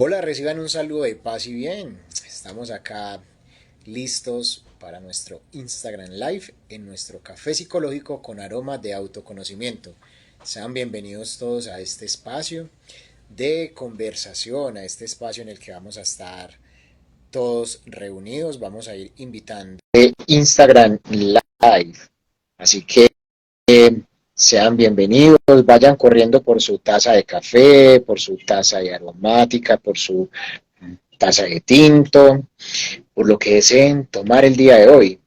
Hola, reciban un saludo de paz y bien. Estamos acá listos para nuestro Instagram Live en nuestro café psicológico con aroma de autoconocimiento. Sean bienvenidos todos a este espacio de conversación, a este espacio en el que vamos a estar todos reunidos. Vamos a ir invitando Instagram Live. Así que sean bienvenidos, vayan corriendo por su taza de café, por su taza de aromática, por su taza de tinto, por lo que deseen tomar el día de hoy,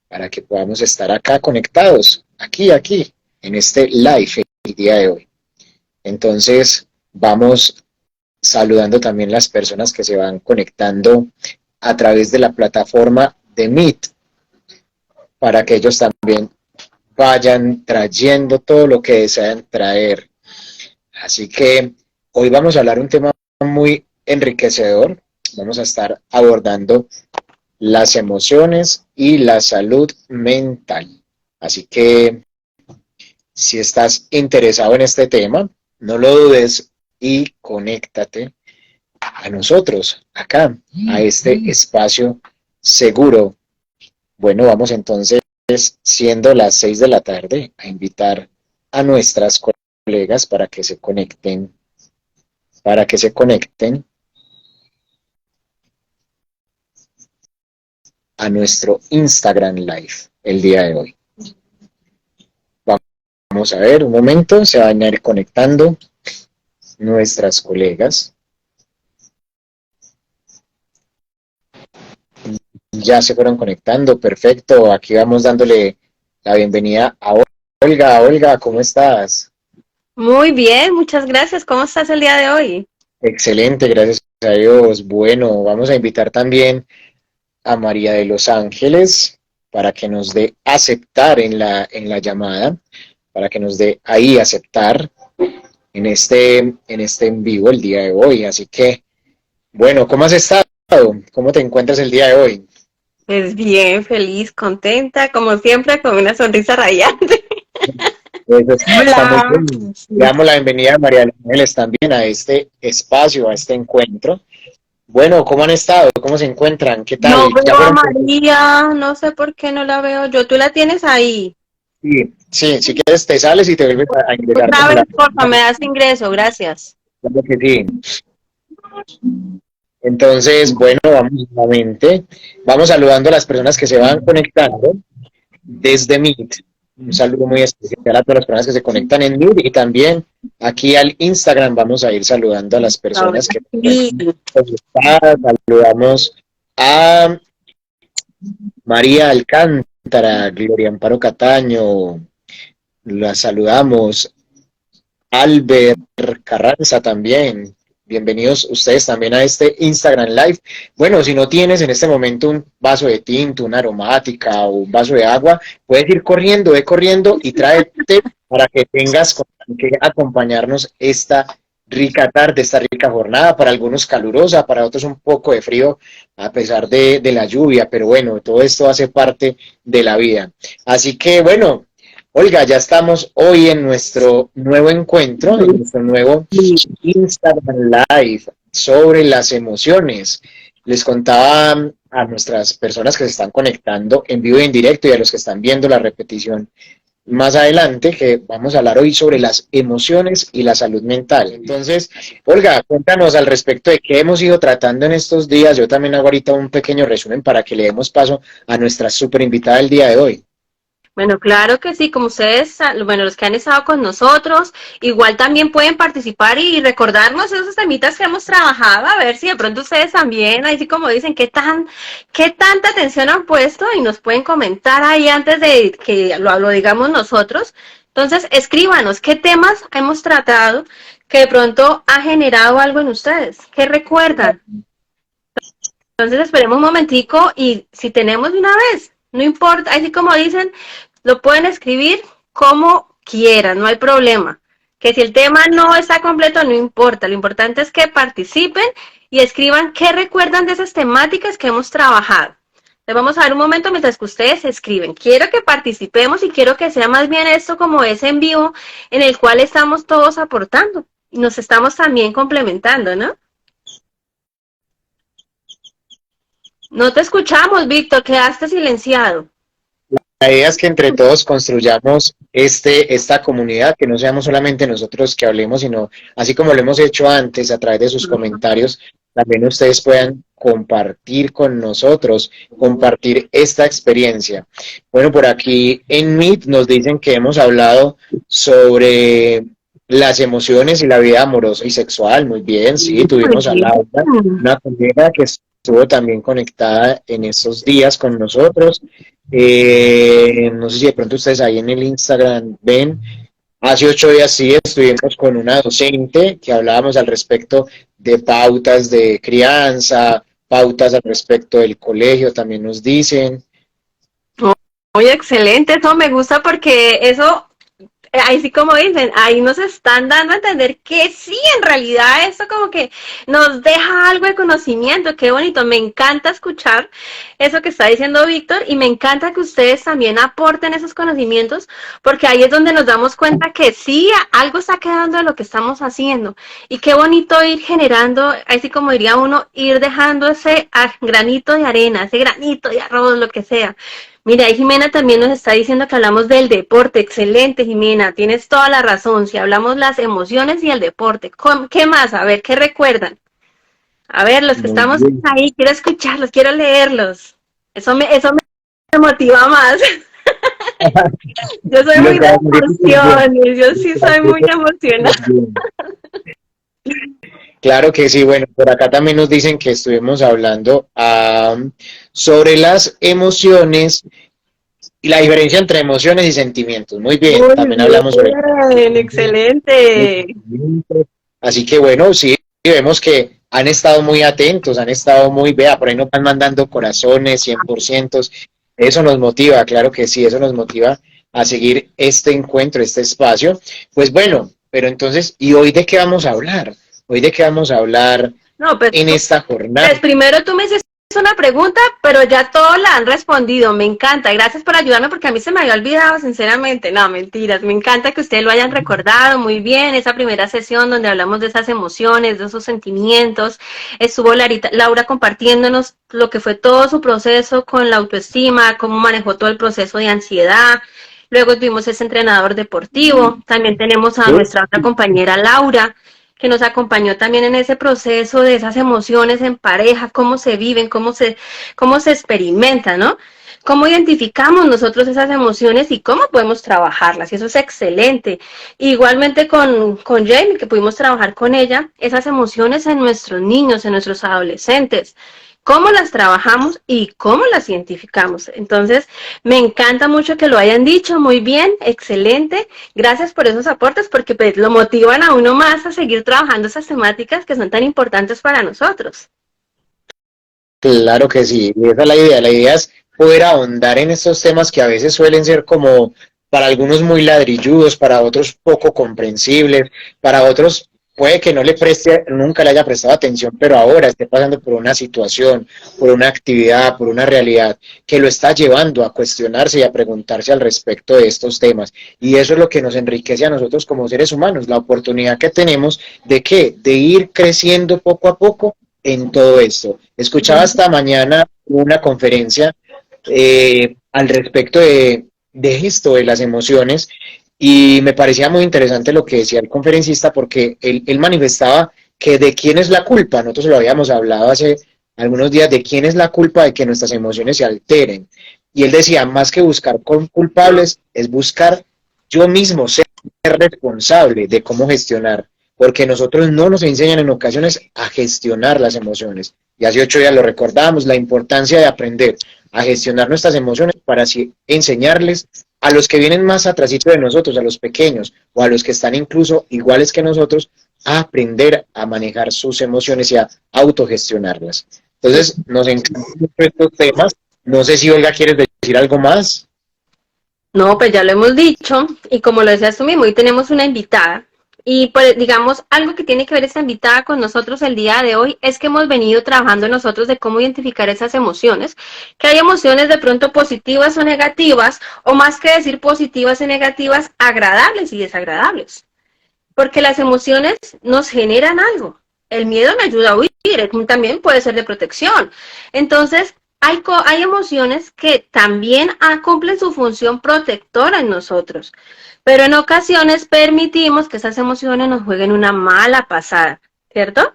para que podamos estar acá conectados, aquí, en este live el día de hoy. Entonces, vamos saludando también las personas que se van conectando a través de la plataforma de Meet, para que ellos también vayan trayendo todo lo que desean traer. Así que hoy vamos a hablar un tema muy enriquecedor. Vamos a estar abordando las emociones y la salud mental. Así que si estás interesado en este tema, no lo dudes y conéctate a nosotros, acá, a este espacio seguro. Bueno, vamos entonces, siendo las 6 de la tarde, a invitar a nuestras colegas para que se conecten a nuestro Instagram Live el día de hoy. Vamos a ver, un momento, se van a ir conectando nuestras colegas. Ya se fueron conectando, perfecto. Aquí vamos dándole la bienvenida a Olga. Olga, ¿cómo estás? Muy bien, muchas gracias. ¿Cómo estás el día de hoy? Excelente, gracias a Dios. Bueno, vamos a invitar también a María de los Ángeles para que nos dé aceptar en la llamada, para que nos dé ahí aceptar en este en vivo el día de hoy. Así que, bueno, ¿cómo has estado? ¿Cómo te encuentras el día de hoy? Pues bien, feliz, contenta, como siempre, con una sonrisa radiante. Eso está muy Hola. bien. Le damos la bienvenida a María de los Ángeles también a este espacio, a este encuentro. Bueno, ¿cómo han estado? ¿Cómo se encuentran? ¿Qué No tal? ¿Ya veo a fueron? María, no sé por qué no la veo yo. Tú la tienes ahí. Sí, sí, si quieres te sales y te vuelves a ingresar Otra como vez, la... porfa, me das ingreso, gracias. Claro que sí. Entonces, bueno, vamos nuevamente. Vamos saludando a las personas que se van conectando desde Meet. Un saludo muy especial a todas las personas que se conectan en Meet y también aquí al Instagram vamos a ir saludando a las Ahora personas que se sí. encuentran conectadas. Saludamos a María Alcántara, Gloria Amparo Cataño, la saludamos. Albert Carranza también. Bienvenidos ustedes también a este Instagram Live. Bueno, si no tienes en este momento un vaso de tinto, una aromática o un vaso de agua, puedes ir corriendo, ve corriendo y tráete para que tengas con que acompañarnos esta rica tarde, esta rica jornada, para algunos calurosa, para otros un poco de frío a pesar de la lluvia, pero bueno, todo esto hace parte de la vida. Así que bueno, Olga, ya estamos hoy en nuestro nuevo encuentro, en nuestro nuevo Instagram Live sobre las emociones. Les contaba a nuestras personas que se están conectando en vivo y en directo y a los que están viendo la repetición más adelante que vamos a hablar hoy sobre las emociones y la salud mental. Entonces, Olga, cuéntanos al respecto de qué hemos ido tratando en estos días. Yo también hago ahorita un pequeño resumen para que le demos paso a nuestra súper invitada del día de hoy. Bueno, claro que sí, como ustedes, bueno, los que han estado con nosotros, igual también pueden participar y recordarnos esos temitas que hemos trabajado, a ver si de pronto ustedes también, así como dicen, qué tanta atención han puesto y nos pueden comentar ahí antes de que lo digamos nosotros. Entonces, escríbanos qué temas hemos tratado que de pronto ha generado algo en ustedes, qué recuerdan. Entonces esperemos un momentico y si tenemos de una vez, no importa, así como dicen, lo pueden escribir como quieran, no hay problema. Que si el tema no está completo, no importa, lo importante es que participen y escriban qué recuerdan de esas temáticas que hemos trabajado. Les vamos a dar un momento mientras que ustedes escriben. Quiero que participemos y quiero que sea más bien esto como ese en vivo en el cual estamos todos aportando y nos estamos también complementando, ¿no? No te escuchamos, Víctor, quedaste silenciado. La idea es que entre todos construyamos esta comunidad, que no seamos solamente nosotros que hablemos, sino así como lo hemos hecho antes a través de sus comentarios, también ustedes puedan compartir con nosotros, compartir esta experiencia. Bueno, por aquí en Meet nos dicen que hemos hablado sobre las emociones y la vida amorosa y sexual. Muy bien, sí, Muy tuvimos a bien. Laura, una colega que estuvo también conectada en estos días con nosotros. No sé si de pronto ustedes ahí en el Instagram ven, hace 8 días sí estuvimos con una docente que hablábamos al respecto de pautas de crianza, pautas al respecto del colegio, también nos dicen. Muy excelente, eso me gusta porque eso, ahí sí como dicen, ahí nos están dando a entender que sí, en realidad esto como que nos deja algo de conocimiento, qué bonito, me encanta escuchar eso que está diciendo Víctor y me encanta que ustedes también aporten esos conocimientos porque ahí es donde nos damos cuenta que sí, algo está quedando de lo que estamos haciendo y qué bonito ir generando, así como diría uno, ir dejando ese granito de arena, ese granito de arroz, lo que sea. Mira, ahí Jimena también nos está diciendo que hablamos del deporte. Excelente, Jimena, tienes toda la razón. Si hablamos las emociones y el deporte, ¿qué más? A ver, ¿qué recuerdan? A ver, los que Muy estamos bien. ahí, quiero escucharlos, quiero leerlos. Eso me motiva más. Yo soy Lo muy de acabamos de decir bien. emociones, yo sí soy muy emocional. Bien. Claro que sí, bueno, por acá también nos dicen que estuvimos hablando sobre las emociones y la diferencia entre emociones y sentimientos. Muy bien, Muy también hablamos sobre bien, excelente. así que bueno, sí, vemos que han estado muy atentos, han estado muy, vea, por ahí nos van mandando corazones, 100%. Eso nos motiva, claro que sí, eso nos motiva a seguir este encuentro, este espacio. Pues bueno, pero entonces, ¿y hoy de qué vamos a hablar? ¿Hoy de qué vamos a hablar No, pues en esta jornada? pues primero tú me hiciste una pregunta, pero ya todos la han respondido. Me encanta. Gracias por ayudarme porque a mí se me había olvidado, sinceramente. No, mentiras. Me encanta que ustedes lo hayan recordado muy bien. Esa primera sesión donde hablamos de esas emociones, de esos sentimientos. Estuvo Laura compartiéndonos lo que fue todo su proceso con la autoestima, cómo manejó todo el proceso de ansiedad. Luego tuvimos ese entrenador deportivo. También tenemos a nuestra otra compañera Laura que nos acompañó también en ese proceso de esas emociones en pareja, cómo se viven, cómo se experimentan, ¿no? Cómo identificamos nosotros esas emociones y cómo podemos trabajarlas. Y eso es excelente. Igualmente con Jamie, que pudimos trabajar con ella, esas emociones en nuestros niños, en nuestros adolescentes. Cómo las trabajamos y cómo las identificamos. Entonces, me encanta mucho que lo hayan dicho. Muy bien, excelente. Gracias por esos aportes porque pues, lo motivan a uno más a seguir trabajando esas temáticas que son tan importantes para nosotros. Claro que sí, y esa es la idea. La idea es poder ahondar en estos temas que a veces suelen ser como para algunos muy ladrilludos, para otros poco comprensibles, para otros puede que no le preste, nunca le haya prestado atención, pero ahora esté pasando por una situación, por una actividad, por una realidad que lo está llevando a cuestionarse y a preguntarse al respecto de estos temas. Y eso es lo que nos enriquece a nosotros como seres humanos, la oportunidad que tenemos de qué, de ir creciendo poco a poco en todo esto. Escuchaba esta mañana una conferencia al respecto de esto, de las emociones, y me parecía muy interesante lo que decía el conferencista porque él manifestaba que de quién es la culpa, nosotros lo habíamos hablado hace algunos días, de quién es la culpa de que nuestras emociones se alteren. Y él decía, más que buscar culpables, es buscar yo mismo ser responsable de cómo gestionar, porque nosotros no nos enseñan en ocasiones a gestionar las emociones. Y hace 8 días lo recordábamos, la importancia de aprender a gestionar nuestras emociones para así enseñarles a los que vienen más atrásito de nosotros, a los pequeños o a los que están incluso iguales que nosotros, a aprender a manejar sus emociones y a autogestionarlas. Entonces, nos encantan estos temas. No sé si Olga quieres decir algo más. No, pues ya lo hemos dicho, y como lo decías tú mismo, hoy tenemos una invitada. Y pues digamos, algo que tiene que ver esta invitada con nosotros el día de hoy es que hemos venido trabajando nosotros de cómo identificar esas emociones, que hay emociones de pronto positivas o negativas, o más que decir positivas y negativas, agradables y desagradables, porque las emociones nos generan algo. El miedo me ayuda a huir, también puede ser de protección. Entonces, hay emociones que también cumplen su función protectora en nosotros, pero en ocasiones permitimos que esas emociones nos jueguen una mala pasada, ¿cierto?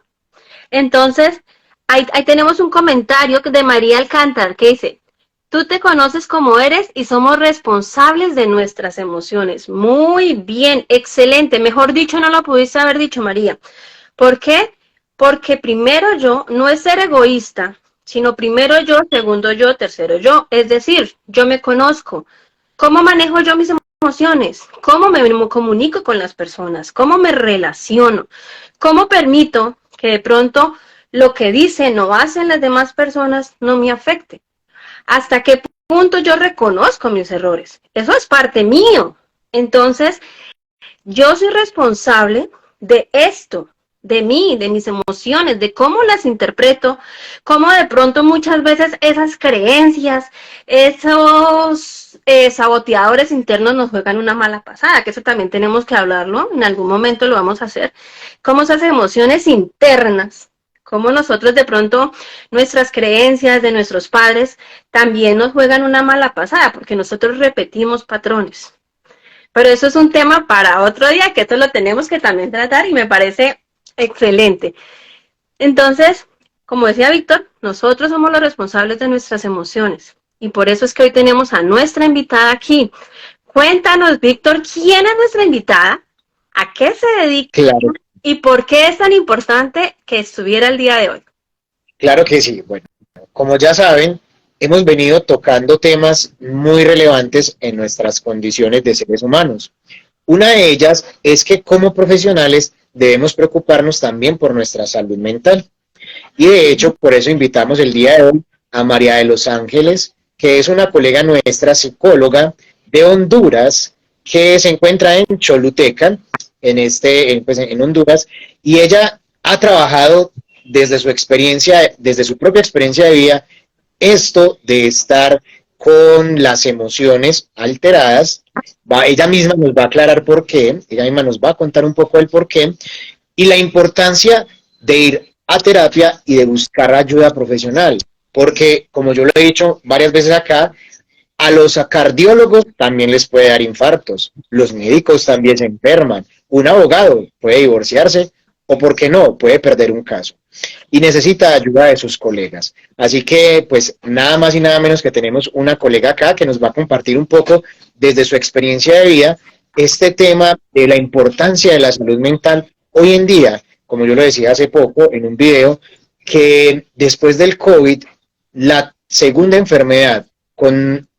Entonces, ahí tenemos un comentario de María Alcántara que dice, tú te conoces como eres y somos responsables de nuestras emociones. Muy bien, excelente. Mejor dicho, no lo pudiste haber dicho, María. ¿Por qué? Porque primero yo no es ser egoísta, sino primero yo, segundo yo, tercero yo. Es decir, yo me conozco. ¿Cómo manejo yo mis emociones? ¿Cómo me comunico con las personas? ¿Cómo me relaciono? ¿Cómo permito que de pronto lo que dicen o hacen las demás personas no me afecte? ¿Hasta qué punto yo reconozco mis errores? Eso es parte mío. Entonces, yo soy responsable de esto, de mí, de mis emociones, de cómo las interpreto, cómo de pronto muchas veces esas creencias, esos saboteadores internos nos juegan una mala pasada, que eso también tenemos que hablarlo, en algún momento lo vamos a hacer, cómo esas emociones internas, cómo nosotros de pronto nuestras creencias de nuestros padres también nos juegan una mala pasada, porque nosotros repetimos patrones. Pero eso es un tema para otro día, que esto lo tenemos que también tratar y me parece excelente. Entonces, como decía Víctor, nosotros somos los responsables de nuestras emociones y por eso es que hoy tenemos a nuestra invitada aquí. Cuéntanos, Víctor, ¿quién es nuestra invitada? ¿A qué se dedica? Claro, ¿Y por qué es tan importante que estuviera el día de hoy? claro que sí. Bueno, como ya saben, hemos venido tocando temas muy relevantes en nuestras condiciones de seres humanos. Una de ellas es que como profesionales debemos preocuparnos también por nuestra salud mental. Y de hecho, por eso invitamos el día de hoy a María de los Ángeles, que es una colega nuestra, psicóloga de Honduras, que se encuentra en Choluteca, pues en Honduras, y ella ha trabajado desde su experiencia, desde su propia experiencia de vida, esto de estar con las emociones alteradas. Ella misma nos va a aclarar por qué, ella misma nos va a contar un poco el por qué, y la importancia de ir a terapia y de buscar ayuda profesional. Porque, como yo lo he dicho varias veces acá, a los cardiólogos también les puede dar infartos, los médicos también se enferman, un abogado puede divorciarse o, ¿por qué no?, puede perder un caso y necesita ayuda de sus colegas. Así que, pues, nada más y nada menos que tenemos una colega acá que nos va a compartir un poco desde su experiencia de vida este tema de la importancia de la salud mental hoy en día, como yo lo decía hace poco en un video, que después del COVID, la segunda enfermedad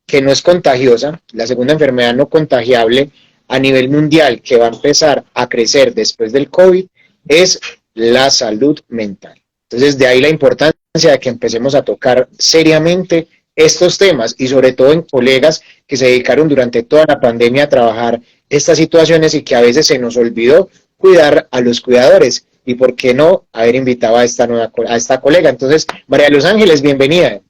que no es contagiosa, la segunda enfermedad no contagiable a nivel mundial que va a empezar a crecer después del COVID es la salud mental. Entonces, de ahí la importancia de que empecemos a tocar seriamente estos temas y sobre todo en colegas que se dedicaron durante toda la pandemia a trabajar estas situaciones y que a veces se nos olvidó cuidar a los cuidadores y por qué no haber invitado a esta colega. Entonces, María de los Ángeles, bienvenida.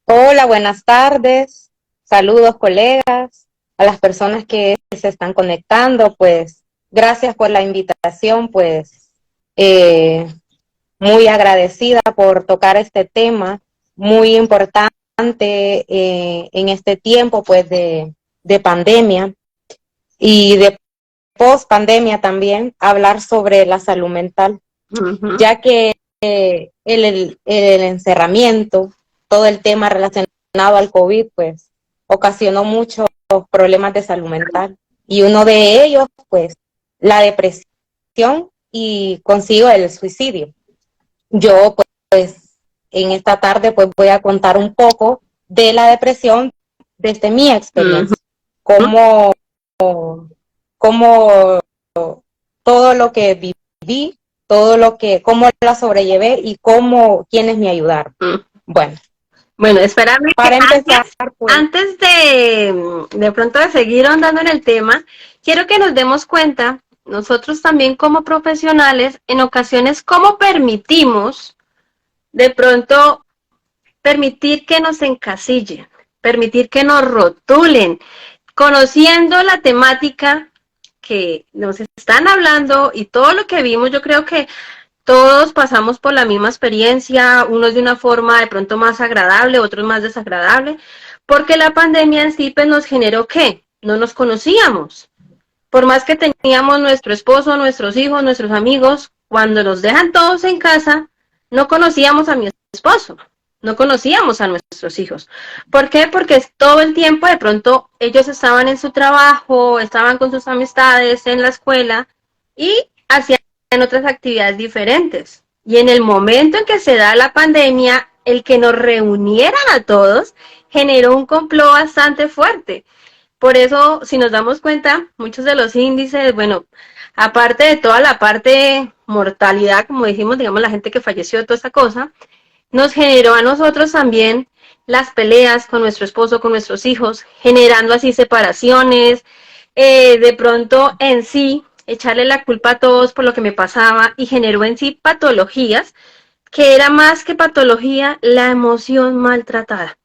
Hola, buenas tardes. Saludos, colegas, a las personas que se están conectando. Pues, gracias por la invitación. Pues, muy agradecida por tocar este tema muy importante en este tiempo, pues, de pandemia y de post-pandemia también, hablar sobre la salud mental, ya que el encerramiento, todo el tema relacionado al COVID, pues, ocasionó muchos problemas de salud mental. Y uno de ellos, pues, la depresión y consigo el suicidio. Yo, pues, en esta tarde, pues, voy a contar un poco de la depresión desde mi experiencia. Cómo todo lo que viví, cómo la sobrellevé y quiénes me ayudaron. Bueno, espérame, para empezar, antes de pronto de seguir ahondando en el tema, quiero que nos demos cuenta, nosotros también como profesionales, en ocasiones, cómo permitimos de pronto permitir que nos encasillen, permitir que nos rotulen, conociendo la temática que nos están hablando y todo lo que vimos, yo creo que todos pasamos por la misma experiencia, unos de una forma de pronto más agradable, otros más desagradable, porque la pandemia en sí pues nos generó ¿qué? No nos conocíamos. Por más que teníamos nuestro esposo, nuestros hijos, nuestros amigos, cuando nos dejan todos en casa, no conocíamos a mi esposo, no conocíamos a nuestros hijos. ¿Por qué? Porque todo el tiempo de pronto ellos estaban en su trabajo, estaban con sus amistades, en la escuela y hacían otras actividades diferentes. Y en el momento en que se da la pandemia, el que nos reunieran a todos generó un complot bastante fuerte. Por eso, si nos damos cuenta, muchos de los índices, bueno, aparte de toda la parte mortalidad, como dijimos, digamos, la gente que falleció, toda esta cosa, nos generó a nosotros también las peleas con nuestro esposo, con nuestros hijos, generando así separaciones, de pronto en sí, echarle la culpa a todos por lo que me pasaba y generó en sí patologías, que era más que patología, la emoción maltratada.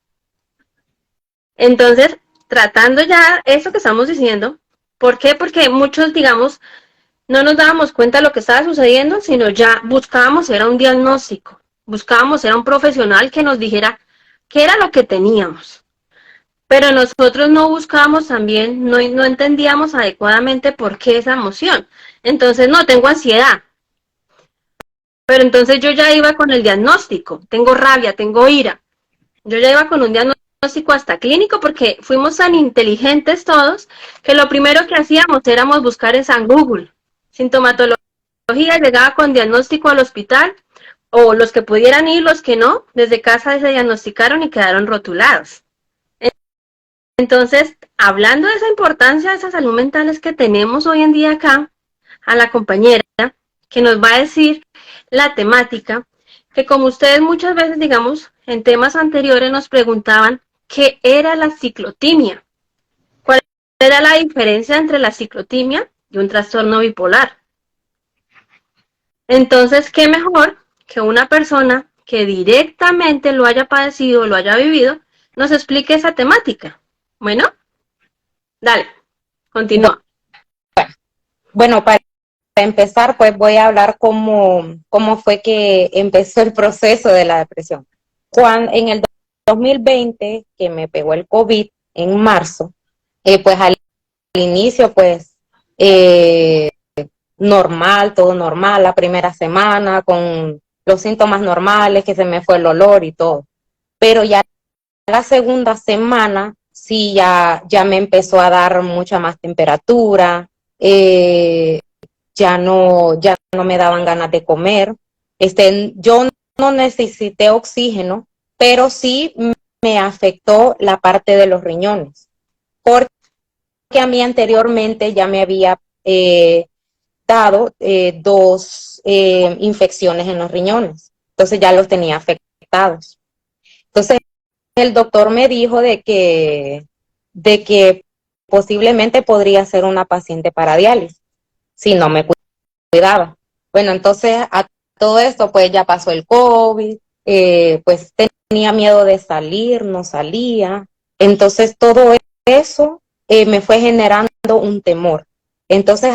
Entonces, tratando ya eso que estamos diciendo, ¿por qué? Porque muchos, digamos, no nos dábamos cuenta de lo que estaba sucediendo, sino ya buscábamos, era un diagnóstico, buscábamos, era un profesional que nos dijera qué era lo que teníamos. Pero nosotros no buscábamos también, no entendíamos adecuadamente por qué esa emoción. Entonces, no, tengo ansiedad. Pero entonces yo ya iba con el diagnóstico, tengo rabia, tengo ira. Yo ya iba con un diagnóstico hasta clínico porque fuimos tan inteligentes todos que lo primero que hacíamos éramos buscar en San Google sintomatología, llegaba con diagnóstico al hospital o los que pudieran ir, los que no, desde casa se diagnosticaron y quedaron rotulados. Entonces, hablando de esa importancia de esa salud mental es que tenemos hoy en día acá a la compañera que nos va a decir la temática, que como ustedes muchas veces, digamos, en temas anteriores nos preguntaban qué era la ciclotimia, cuál era la diferencia entre la ciclotimia y un trastorno bipolar. Entonces, ¿qué mejor que una persona que directamente lo haya padecido, lo haya vivido, nos explique esa temática? Bueno, dale, continúa. Bueno, para empezar, pues voy a hablar cómo fue que empezó el proceso de la depresión. En el 2020, que me pegó el COVID en marzo, pues al inicio, pues normal, todo normal, la primera semana con los síntomas normales, que se me fue el olor y todo. Pero ya la segunda semana, sí, ya me empezó a dar mucha más temperatura, ya no me daban ganas de comer. Yo no necesité oxígeno, pero sí me afectó la parte de los riñones, porque a mí anteriormente ya me había dado 2 infecciones en los riñones, entonces ya los tenía afectados. Entonces el doctor me dijo de que posiblemente podría ser una paciente para diálisis si no me cuidaba. Bueno, entonces a todo esto pues ya pasó el COVID, pues tenía miedo de salir, no salía. Entonces todo eso me fue generando un temor. Entonces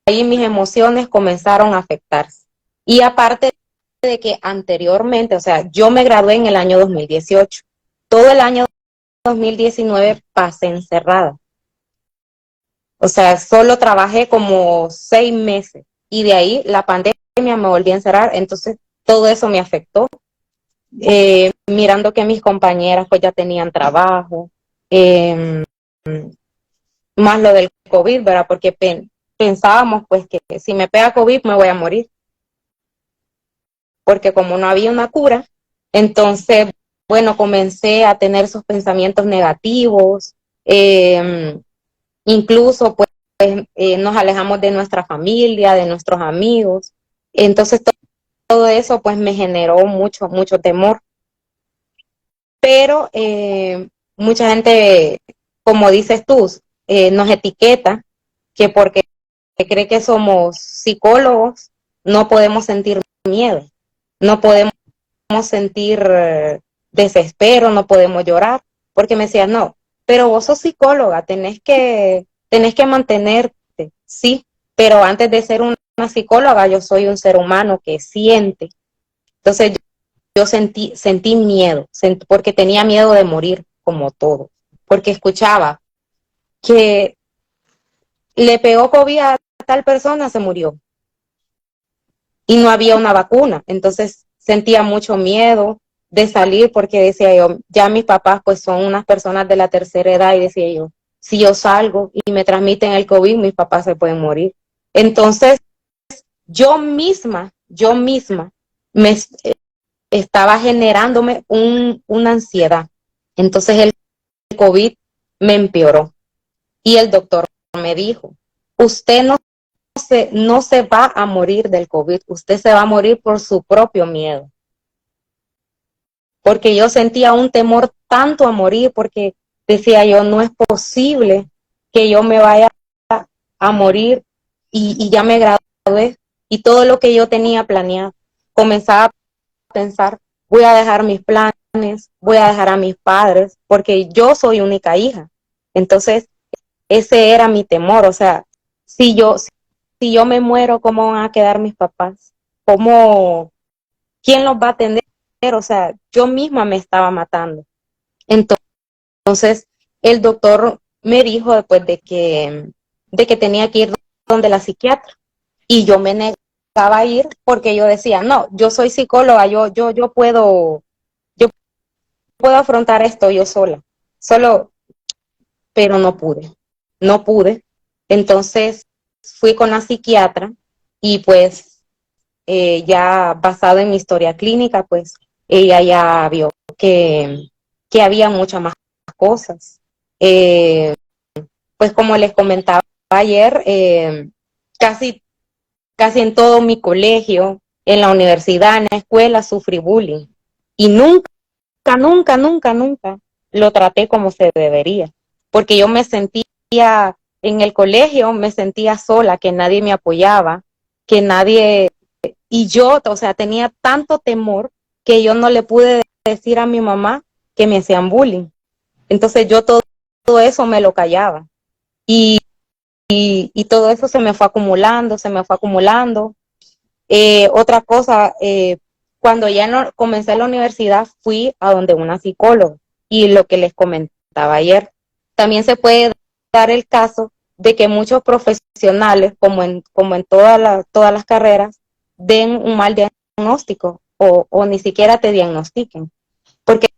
ahí mis emociones comenzaron a afectarse. Y aparte de que anteriormente, o sea, yo me gradué en el año 2018. Todo el año 2019 pasé encerrada. O sea, solo trabajé como 6 meses y de ahí la pandemia me volvió a encerrar, entonces todo eso me afectó. Mirando que mis compañeras pues ya tenían trabajo, más lo del COVID, ¿verdad? Porque pensábamos pues que si me pega COVID me voy a morir, porque como no había una cura, entonces, bueno, comencé a tener esos pensamientos negativos, incluso pues nos alejamos de nuestra familia, de nuestros amigos. Entonces todo eso pues me generó mucho temor. Pero mucha gente, como dices tú, nos etiqueta que porque cree que somos psicólogos no podemos sentir miedo, no podemos sentir desespero, no podemos llorar, porque me decían, no, pero vos sos psicóloga, tenés que mantenerte, sí, pero antes de ser una psicóloga, yo soy un ser humano que siente. Entonces yo sentí miedo, porque tenía miedo de morir, como todo, porque escuchaba que le pegó COVID a tal persona, se murió, y no había una vacuna. Entonces sentía mucho miedo de salir, porque decía yo, ya mis papás pues son unas personas de la tercera edad, y decía yo, si yo salgo y me transmiten el COVID, mis papás se pueden morir. Entonces yo misma me estaba generándome una ansiedad. Entonces el COVID me empeoró, y el doctor me dijo, usted no se va a morir del COVID, usted se va a morir por su propio miedo. Porque yo sentía un temor tanto a morir, porque decía yo, no es posible que yo me vaya a morir, y ya me gradué, y todo lo que yo tenía planeado. Comenzaba a pensar, voy a dejar mis planes, voy a dejar a mis padres, porque yo soy única hija. Entonces, ese era mi temor. O sea, si yo me muero, ¿cómo van a quedar mis papás? ¿Quién los va a atender? O sea, yo misma me estaba matando. Entonces, el doctor me dijo después de que tenía que ir donde la psiquiatra, y yo me negaba a ir, porque yo decía, no, yo soy psicóloga, yo puedo afrontar esto yo sola, pero no pude. Entonces fui con la psiquiatra, y pues ya basado en mi historia clínica, pues ella ya vio que había muchas más cosas. Pues como les comentaba ayer, casi en todo mi colegio, en la universidad, en la escuela, sufrí bullying. Y nunca, nunca, nunca, nunca lo traté como se debería. Porque yo me sentía, en el colegio me sentía sola, que nadie me apoyaba, y yo, o sea, tenía tanto temor que yo no le pude decir a mi mamá que me hacían bullying. Entonces yo todo eso me lo callaba. Y todo eso se me fue acumulando, se me fue acumulando. Otra cosa, cuando ya no, comencé la universidad, fui a donde una psicóloga, y lo que les comentaba ayer, también se puede dar el caso de que muchos profesionales, como en todas las carreras, den un mal diagnóstico, o ni siquiera te diagnostiquen. Porque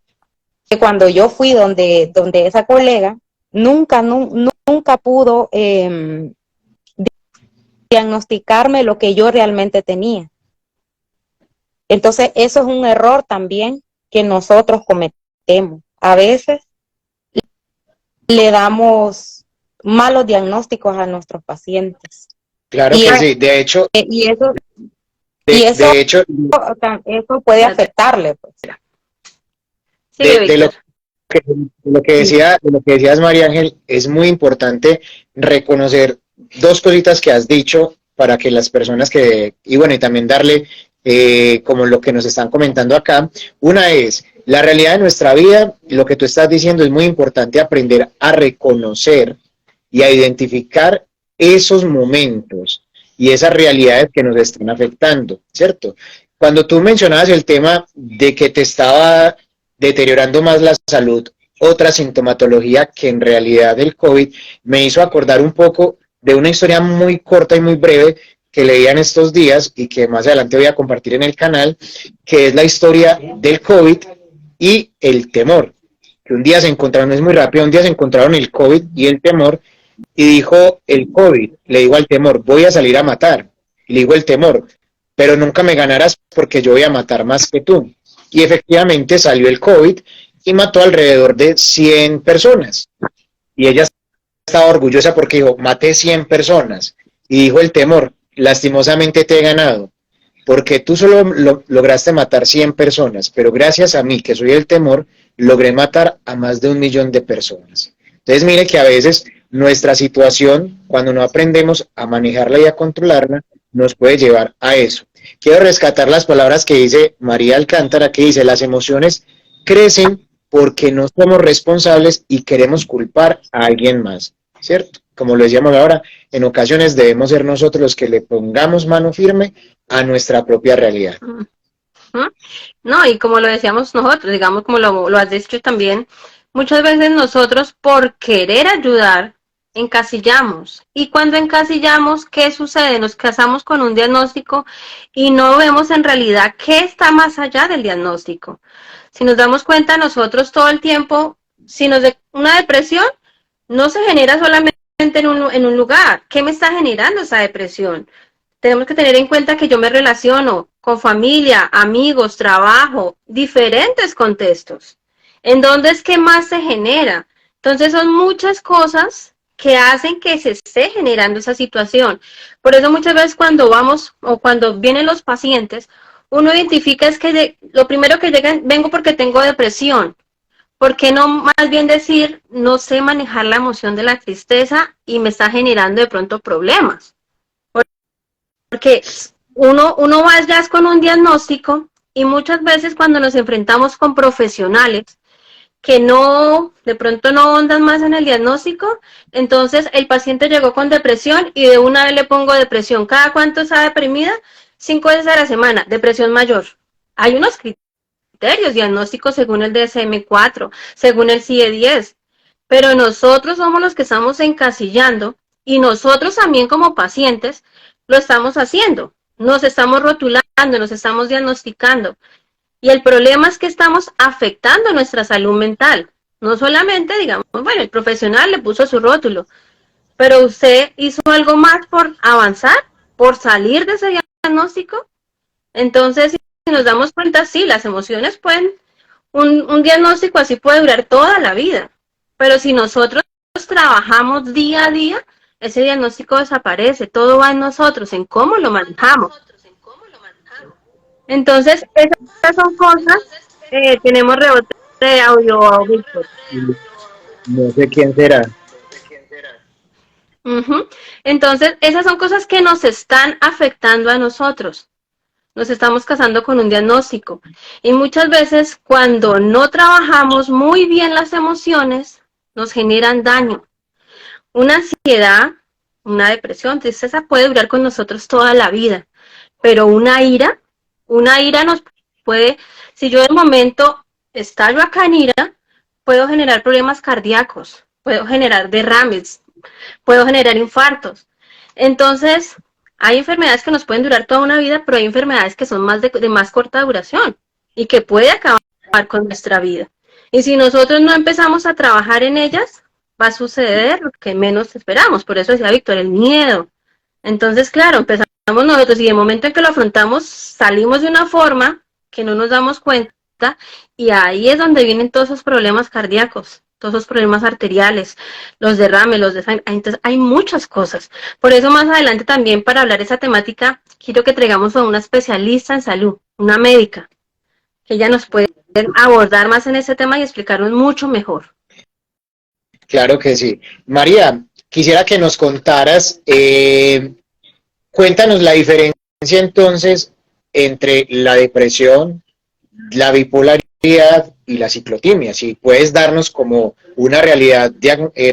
cuando yo fui donde esa colega, nunca pudo diagnosticarme lo que yo realmente tenía. Entonces, eso es un error también que nosotros cometemos. A veces le damos malos diagnósticos a nuestros pacientes. Claro Y, que sí, de hecho, y eso, y de, eso, de hecho, eso puede afectarle, pues. Sigue, de lo Víctor. de lo que decías, María Ángel, es muy importante reconocer dos cositas que has dicho para que las personas y bueno, y también darle como lo que nos están comentando acá. Una es la realidad de nuestra vida, lo que tú estás diciendo es muy importante aprender a reconocer y a identificar esos momentos y esas realidades que nos están afectando, ¿cierto? Cuando tú mencionabas el tema de que te estaba deteriorando más la salud, otra sintomatología que en realidad el COVID, me hizo acordar un poco de una historia muy corta y muy breve que leía en estos días y que más adelante voy a compartir en el canal, que es la historia del COVID y el temor. Que un día se encontraron, es muy rápido, un día se encontraron el COVID y el temor, y dijo el COVID, le digo al temor, voy a salir a matar. Y le digo el temor, pero nunca me ganarás porque yo voy a matar más que tú. Y efectivamente salió el COVID y mató alrededor de 100 personas. Y ella estaba orgullosa porque dijo, maté 100 personas. Y dijo el temor, lastimosamente te he ganado, porque tú solo lograste matar 100 personas, pero gracias a mí, que soy el temor, logré matar a más de 1.000.000 de personas. Entonces mire que a veces nuestra situación, cuando no aprendemos a manejarla y a controlarla, nos puede llevar a eso. Quiero rescatar las palabras que dice María Alcántara, que dice, las emociones crecen porque no somos responsables y queremos culpar a alguien más, ¿cierto? como lo decíamos ahora, en ocasiones debemos ser nosotros los que le pongamos mano firme a nuestra propia realidad. ¿Mm? No, y como lo decíamos nosotros, digamos como lo has dicho también, muchas veces nosotros por querer ayudar encasillamos. Y cuando encasillamos, ¿qué sucede? Nos casamos con un diagnóstico y no vemos en realidad qué está más allá del diagnóstico. Si nos damos cuenta nosotros todo el tiempo, si nos de una depresión no se genera solamente en un lugar. ¿Qué me está generando esa depresión? Tenemos que tener en cuenta que yo me relaciono con familia, amigos, trabajo, diferentes contextos. ¿En dónde es que más se genera? Entonces son muchas cosas que hacen que se esté generando esa situación. Por eso muchas veces cuando vamos o cuando vienen los pacientes, uno identifica es que lo primero que llegan, vengo porque tengo depresión. ¿Por qué no más bien decir, no sé manejar la emoción de la tristeza y me está generando de pronto problemas? Porque uno va ya con un diagnóstico y muchas veces cuando nos enfrentamos con profesionales que no, de pronto no ondan más en el diagnóstico, entonces el paciente llegó con depresión y de una vez le pongo depresión. ¿Cada cuánto está deprimida? 5 veces a la semana, depresión mayor. Hay unos criterios diagnósticos según el DSM-4, según el CIE-10, pero nosotros somos los que estamos encasillando y nosotros también como pacientes lo estamos haciendo. Nos estamos rotulando, nos estamos diagnosticando. Y el problema es que estamos afectando nuestra salud mental. No solamente, digamos, bueno, el profesional le puso su rótulo, pero usted hizo algo más por avanzar, por salir de ese diagnóstico. Entonces, si nos damos cuenta, sí, las emociones pueden, un diagnóstico así puede durar toda la vida. Pero si nosotros trabajamos día a día, ese diagnóstico desaparece. Todo va en nosotros, en cómo lo manejamos. Entonces, esas son cosas. Tenemos rebote de audio, Víctor. No sé quién será. Entonces, esas son cosas que nos están afectando a nosotros. Nos estamos casando con un diagnóstico. Y muchas veces, cuando no trabajamos muy bien las emociones, nos generan daño. Una ansiedad, una depresión, tristeza puede durar con nosotros toda la vida. Pero una ira nos puede, si yo de momento estallo acá en ira, puedo generar problemas cardíacos, puedo generar derrames, puedo generar infartos. Entonces, hay enfermedades que nos pueden durar toda una vida, pero hay enfermedades que son más de más corta duración y que puede acabar con nuestra vida. Y si nosotros no empezamos a trabajar en ellas, va a suceder lo que menos esperamos. Por eso decía Víctor, el miedo. Entonces, claro, empezamos nosotros y de momento en que lo afrontamos, salimos de una forma que no nos damos cuenta y ahí es donde vienen todos esos problemas cardíacos, todos esos problemas arteriales, los derrames, los desangres. Entonces, hay muchas cosas. Por eso más adelante también para hablar de esa temática, quiero que traigamos a una especialista en salud, una médica, que ella nos puede abordar más en ese tema y explicarnos mucho mejor. Claro que sí. María, quisiera que nos contaras, cuéntanos la diferencia entonces entre la depresión, la bipolaridad y la ciclotimia. Si puedes darnos como una realidad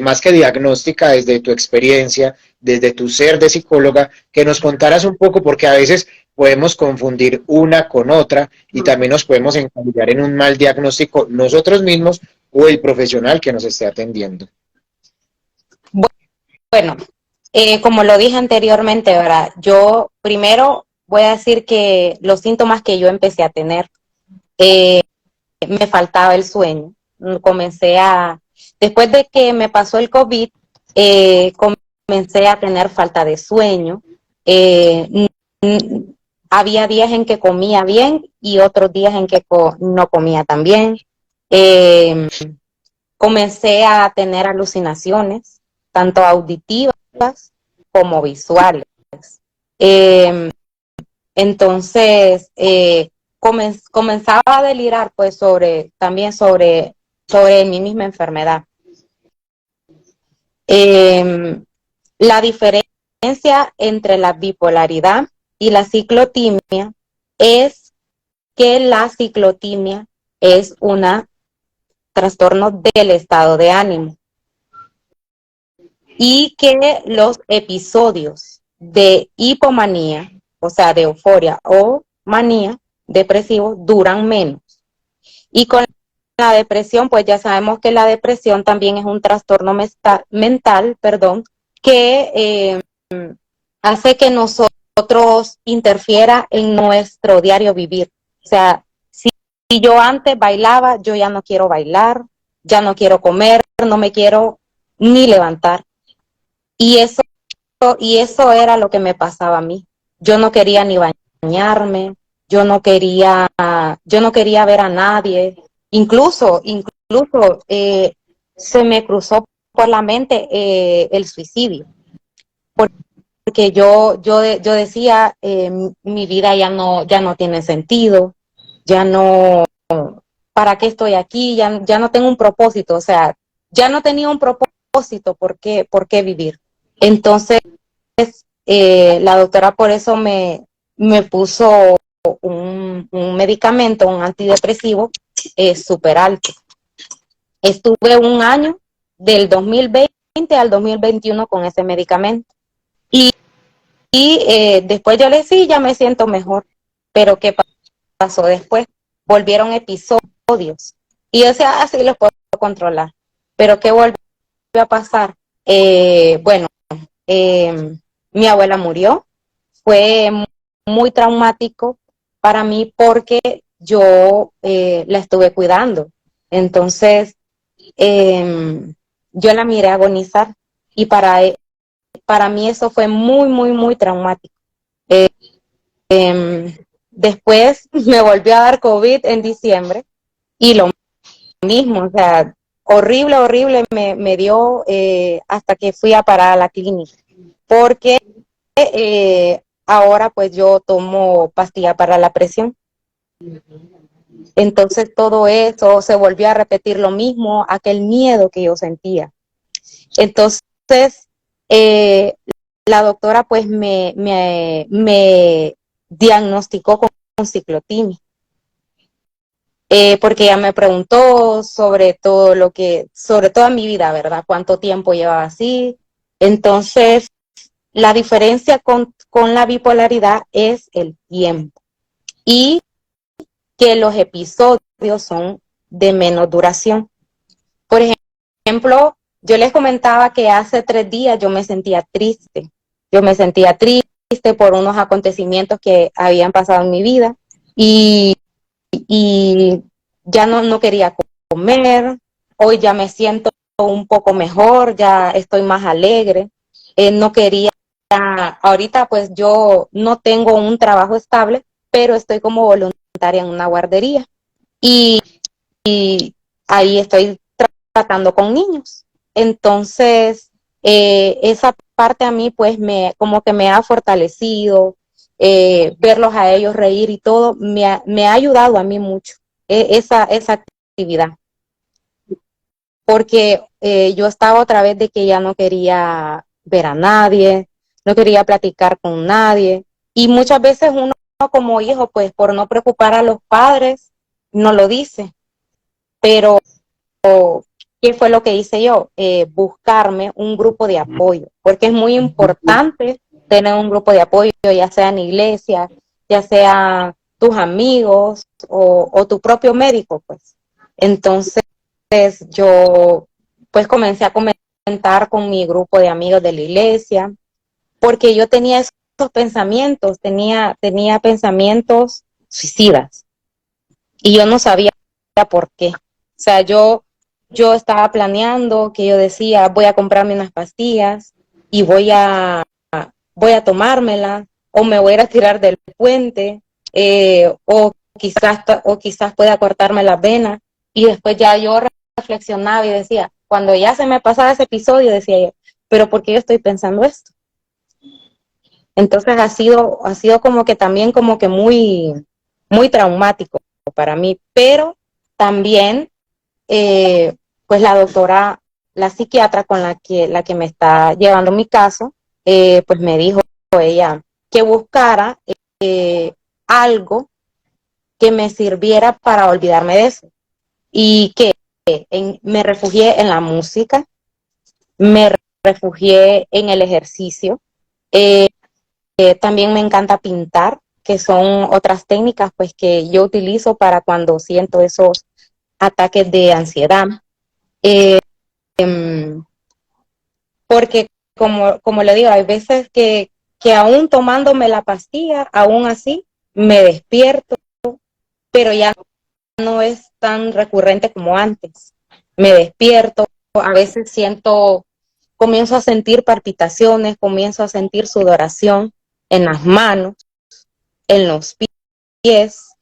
más que diagnóstica desde tu experiencia, desde tu ser de psicóloga, que nos contaras un poco porque a veces podemos confundir una con otra y también nos podemos encasillar en un mal diagnóstico nosotros mismos o el profesional que nos esté atendiendo. Bueno, como lo dije anteriormente, ¿verdad? Yo primero voy a decir que los síntomas que yo empecé a tener, me faltaba el sueño. Después de que me pasó el COVID, comencé a tener falta de sueño. Había días en que comía bien y otros días en que no comía tan bien. Comencé a tener alucinaciones, tanto auditivas como visuales. Entonces, comenzaba a delirar pues también sobre mi misma enfermedad. La diferencia entre la bipolaridad y la ciclotimia es que la ciclotimia es un trastorno del estado de ánimo. y que los episodios de hipomanía, o sea, de euforia o manía depresivo, duran menos. Y con la depresión, pues ya sabemos que la depresión también es un trastorno mental, perdón, que hace que nosotros interfiera en nuestro diario vivir. O sea, si yo antes bailaba, yo ya no quiero bailar, ya no quiero comer, no me quiero ni levantar. Y eso era lo que me pasaba a mí. Yo no quería ni bañarme, yo no quería ver a nadie. Incluso se me cruzó por la mente el suicidio, porque yo decía, mi vida ya no tiene sentido, ya no, ¿para qué estoy aquí? Ya no tengo un propósito, o sea, ya no tenía un propósito, por qué vivir? Entonces, la doctora por eso me puso un medicamento, un antidepresivo súper alto. Estuve un año, del 2020 al 2021 con ese medicamento. Y después yo le decía, sí, ya me siento mejor. Pero ¿qué pasó después? Volvieron episodios. Y yo decía, sí los puedo controlar. Pero ¿qué volvió a pasar? Bueno, mi abuela murió. Fue muy traumático para mí porque yo la estuve cuidando. Entonces, yo la miré agonizar y para mí eso fue muy, muy, muy traumático. Después me volvió a dar COVID en diciembre y lo mismo, o sea, horrible, horrible me dio hasta que fui a parar a la clínica, porque ahora pues yo tomo pastilla para la presión. Entonces todo eso se volvió a repetir lo mismo, aquel miedo que yo sentía. Entonces, eh, la doctora pues me diagnosticó con ciclotimia, porque ella me preguntó sobre toda mi vida, ¿verdad? ¿Cuánto tiempo llevaba así? Entonces, la diferencia con la bipolaridad es el tiempo y que los episodios son de menos duración. Por ejemplo, yo les comentaba que hace 3 días yo me sentía triste. Yo me sentía triste por unos acontecimientos que habían pasado en mi vida y, y ya no quería comer. Hoy ya me siento un poco mejor, ya estoy más alegre. No quería, ahorita pues yo no tengo un trabajo estable, pero estoy como voluntaria en una guardería y, y ahí estoy tratando con niños. Entonces, esa parte a mí pues como que me ha fortalecido, verlos a ellos reír y todo, me ha ayudado a mí mucho esa actividad. Porque yo estaba otra vez de que ya no quería ver a nadie, no quería platicar con nadie. Y muchas veces uno como hijo, pues por no preocupar a los padres, no lo dice. Pero ¿qué fue lo que hice yo? Buscarme un grupo de apoyo, porque es muy importante tener un grupo de apoyo, ya sea en iglesia, ya sea tus amigos o tu propio médico, pues. Entonces, yo pues comencé a comentar con mi grupo de amigos de la iglesia, porque yo tenía esos pensamientos, tenía pensamientos suicidas, y yo no sabía por qué. O sea, yo estaba planeando que yo decía, voy a comprarme unas pastillas y voy a tomármelas, o me voy a ir a tirar del puente, o quizás pueda cortarme las venas. Y después ya yo reflexionaba y decía, cuando ya se me pasaba ese episodio, decía yo, pero ¿por qué yo estoy pensando esto? Entonces ha sido como que también como que muy, muy traumático para mí, pero también pues la doctora, la psiquiatra con la que me está llevando mi caso, pues me dijo ella que buscara algo que me sirviera para olvidarme de eso y que me refugié en la música, me refugié en el ejercicio. También me encanta pintar, que son otras técnicas pues que yo utilizo para cuando siento esos ataques de ansiedad. Eh, Porque como le digo, hay veces que aún tomándome la pastilla, aún así me despierto, pero ya no es tan recurrente como antes. Me despierto, a veces comienzo a sentir palpitaciones, comienzo a sentir sudoración en las manos, en los pies.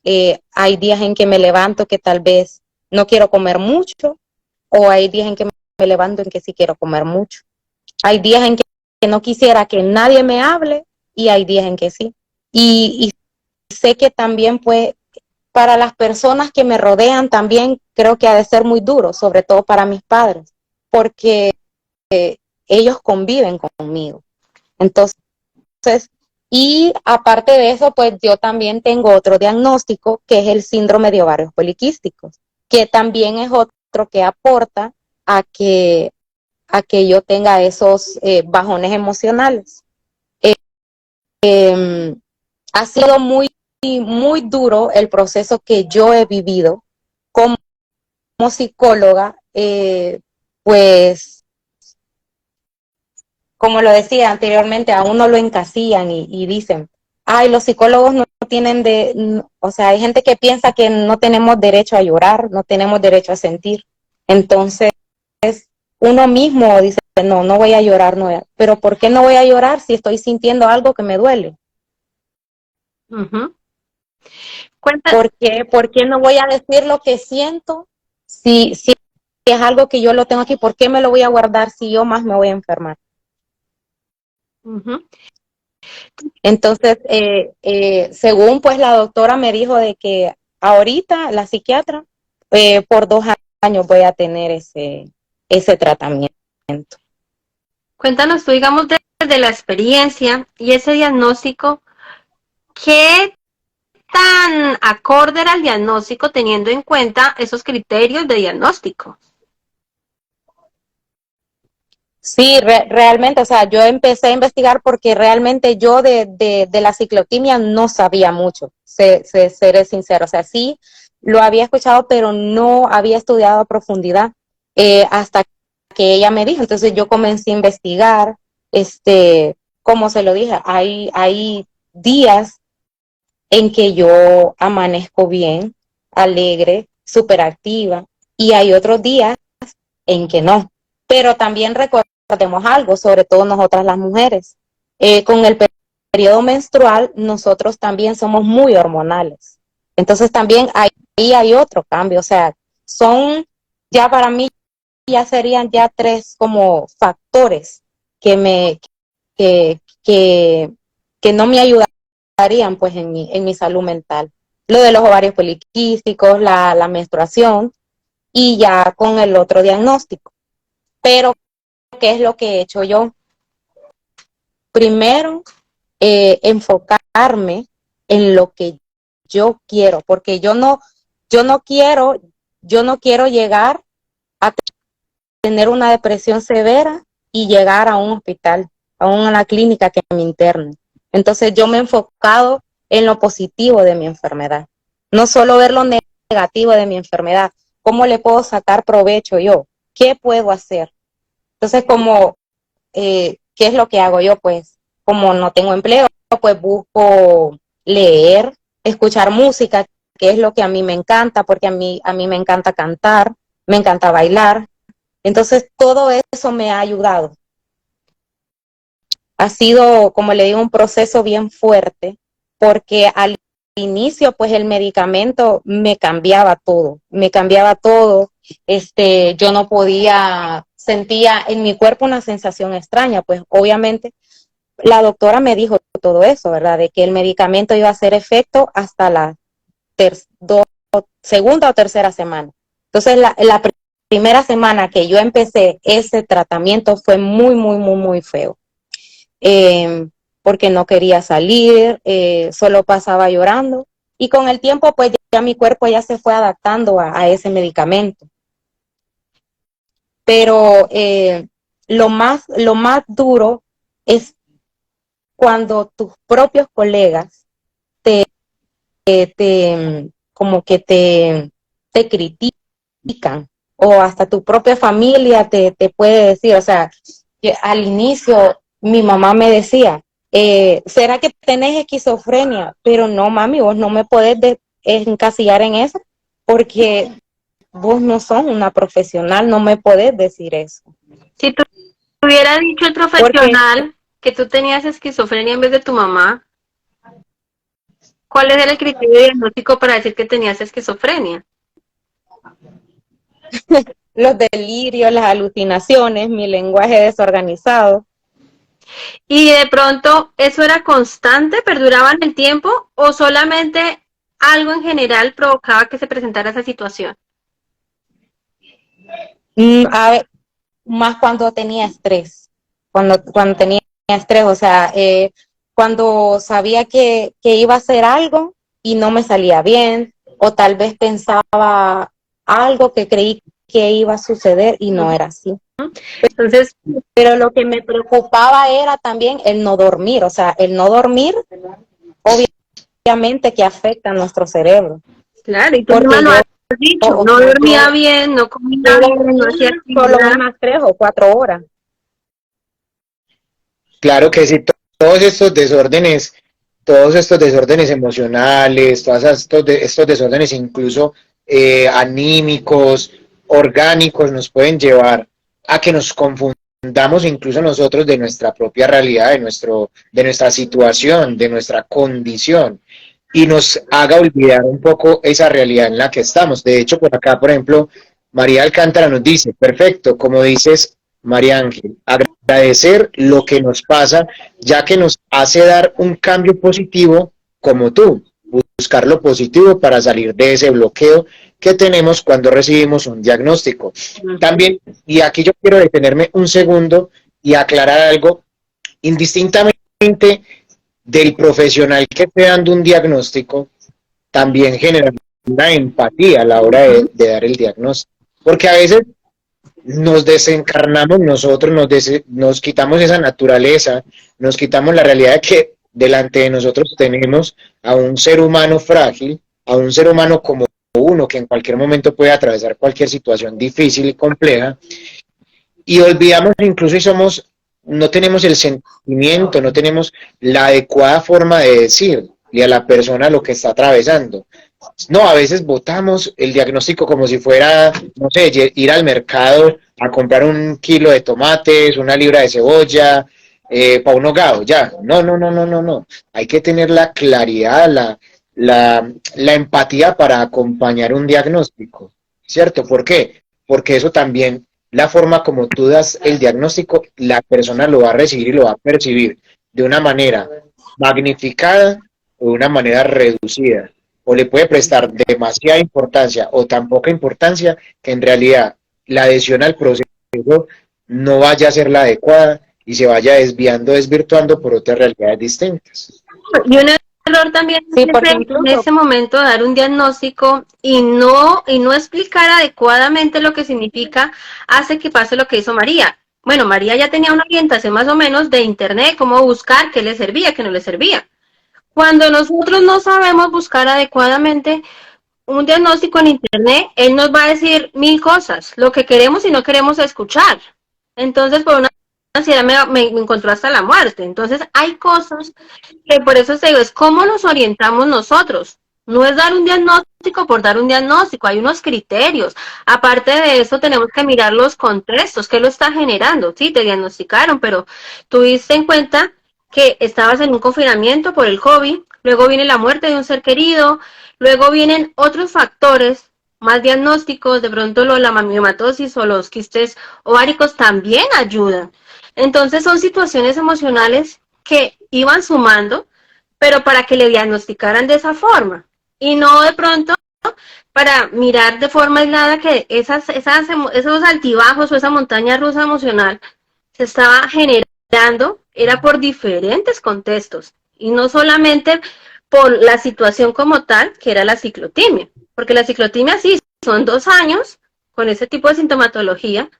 Hay días en que me levanto que tal vez no quiero comer mucho, o hay días en que me levanto en que sí quiero comer mucho. Hay días en que no quisiera que nadie me hable y hay días en que sí. Y sé que también pues para las personas que me rodean también creo que ha de ser muy duro, sobre todo para mis padres, porque ellos conviven conmigo. Entonces, y aparte de eso, pues yo también tengo otro diagnóstico que es el síndrome de ovarios poliquísticos, que también es otro que aporta a que yo tenga esos bajones emocionales. Ha sido muy, muy duro el proceso que yo he vivido como psicóloga, pues, como lo decía anteriormente, a uno lo encasillan y dicen, ay, los psicólogos no tienen o sea, hay gente que piensa que no tenemos derecho a llorar, no tenemos derecho a sentir. Entonces, uno mismo dice, no, no voy a llorar, no, pero ¿por qué no voy a llorar si estoy sintiendo algo que me duele? Uh-huh. ¿Por qué no voy a decir lo que siento si es algo que yo lo tengo aquí? ¿Por qué me lo voy a guardar si yo más me voy a enfermar? Uh-huh. Entonces, según pues la doctora me dijo de que ahorita la psiquiatra por 2 años voy a tener ese tratamiento. Cuéntanos tú, digamos, de la experiencia y ese diagnóstico, ¿qué tan acorde era el diagnóstico teniendo en cuenta esos criterios de diagnóstico? Sí, realmente, o sea, yo empecé a investigar porque realmente yo de la ciclotimia no sabía mucho, seré sincero, o sea, sí lo había escuchado, pero no había estudiado a profundidad hasta que ella me dijo, entonces yo comencé a investigar, como se lo dije, hay días en que yo amanezco bien, alegre, súper activa, y hay otros días en que no. Pero también recordemos algo, sobre todo nosotras las mujeres. Con el periodo menstrual, nosotros también somos muy hormonales. Entonces también ahí hay otro cambio. O sea, ya para mí, ya serían ya 3 como factores que, que, que no me ayudarían pues en mi salud mental. Lo de los ovarios poliquísticos, la menstruación y ya con el otro diagnóstico. Pero, ¿qué es lo que he hecho yo? Primero, enfocarme en lo que yo quiero, porque yo no quiero, yo no quiero llegar a tener una depresión severa y llegar a un hospital, a una clínica que me interne. Entonces yo me he enfocado en lo positivo de mi enfermedad, no solo ver lo negativo de mi enfermedad, cómo le puedo sacar provecho yo, qué puedo hacer. Entonces, ¿qué es lo que hago yo? Pues, como no tengo empleo, pues busco leer, escuchar música, que es lo que a mí me encanta, porque a mí me encanta cantar, me encanta bailar. Entonces, todo eso me ha ayudado. Ha sido, como le digo, un proceso bien fuerte, porque al inicio, pues el medicamento me cambiaba todo. Yo no podía, sentía en mi cuerpo una sensación extraña, pues obviamente la doctora me dijo todo eso, ¿verdad? De que el medicamento iba a hacer efecto hasta la segunda o tercera semana. Entonces, la primera semana que yo empecé ese tratamiento fue muy, muy, muy, muy feo. Porque no quería salir, solo pasaba llorando. Y con el tiempo, pues ya mi cuerpo ya se fue adaptando a ese medicamento. Pero lo más duro es cuando tus propios colegas como que te critican, o hasta tu propia familia te puede decir, o sea, que al inicio mi mamá me decía, ¿será que tenés esquizofrenia? Pero no, mami, vos no me podés encasillar en eso, porque vos no sos una profesional, no me podés decir eso. Si tú hubiera dicho el Porque profesional que tú tenías esquizofrenia en vez de tu mamá, ¿cuál era el criterio diagnóstico para decir que tenías esquizofrenia? los delirios, las alucinaciones, mi lenguaje desorganizado. Y de pronto, ¿eso era constante, perduraba en el tiempo o solamente algo en general provocaba que se presentara esa situación? A ver, más cuando tenía estrés, cuando tenía estrés, o sea, cuando sabía que iba a hacer algo y no me salía bien, o tal vez pensaba algo que creí que iba a suceder y no era así. Entonces, Pero lo que me preocupaba era también el no dormir, o sea, el no dormir obviamente que afecta a nuestro cerebro, claro, y tú misma porque lo yo, has dicho, o no sea, dormía bien, no comía yo bien, no hacía solo actividad. unas 3 o 4 horas. Claro que sí, todos todos estos desórdenes emocionales, estos desórdenes incluso anímicos, orgánicos, nos pueden llevar a que nos confundamos incluso nosotros de nuestra propia realidad, de nuestra situación, de nuestra condición, y nos haga olvidar un poco esa realidad en la que estamos. De hecho, por acá, por ejemplo, María Alcántara nos dice, perfecto, como dices, María Ángel, agradecer lo que nos pasa, ya que nos hace dar un cambio positivo como tú, buscar lo positivo para salir de ese bloqueo que tenemos cuando recibimos un diagnóstico. También, y aquí yo quiero detenerme un segundo y aclarar algo, indistintamente del profesional que esté dando un diagnóstico, también genera una empatía a la hora de dar el diagnóstico, porque a veces nos desencarnamos nosotros, nos quitamos esa naturaleza, nos quitamos la realidad de que delante de nosotros tenemos a un ser humano frágil, a un ser humano como uno que en cualquier momento puede atravesar cualquier situación difícil y compleja, y olvidamos incluso y no tenemos el sentimiento, no tenemos la adecuada forma de decirle a la persona lo que está atravesando. No, a veces votamos el diagnóstico como si fuera, no sé, ir al mercado a comprar 1 kilo de tomates, 1 libra de cebolla, para un hogado, ya. No, no, no, no, no, no. Hay que tener la claridad, la empatía para acompañar un diagnóstico, ¿cierto? ¿Por qué? Porque eso también, la forma como tú das el diagnóstico, la persona lo va a recibir y lo va a percibir de una manera magnificada o de una manera reducida, o le puede prestar demasiada importancia o tan poca importancia que en realidad la adhesión al proceso no vaya a ser la adecuada y se vaya desviando, desvirtuando por otras realidades distintas. Y un error también Sí, es porque en incluso, ese momento dar un diagnóstico y no explicar adecuadamente lo que significa, hace que pase lo que hizo María. Bueno, María ya tenía una orientación más o menos de internet, cómo buscar, qué le servía, qué no le servía. Cuando nosotros no sabemos buscar adecuadamente un diagnóstico en internet, él nos va a decir 1000 cosas, lo que queremos y no queremos escuchar. Entonces, por una ansiedad me encontró hasta la muerte. Entonces, hay cosas que por eso te digo, es cómo nos orientamos nosotros. No es dar un diagnóstico por dar un diagnóstico, hay unos criterios. Aparte de eso, tenemos que mirar los contextos, qué lo está generando. Sí, te diagnosticaron, pero tuviste en cuenta que estabas en un confinamiento por el COVID, luego viene la muerte de un ser querido, luego vienen otros factores más diagnósticos, de pronto la mamiomatosis o los quistes ováricos también ayudan. Entonces son situaciones emocionales que iban sumando, pero para que le diagnosticaran de esa forma y no de pronto para mirar de forma aislada que esos altibajos o esa montaña rusa emocional se estaba generando, era por diferentes contextos y no solamente por la situación como tal, que era la ciclotimia, porque la ciclotimia sí, son 2 años con ese tipo de sintomatología,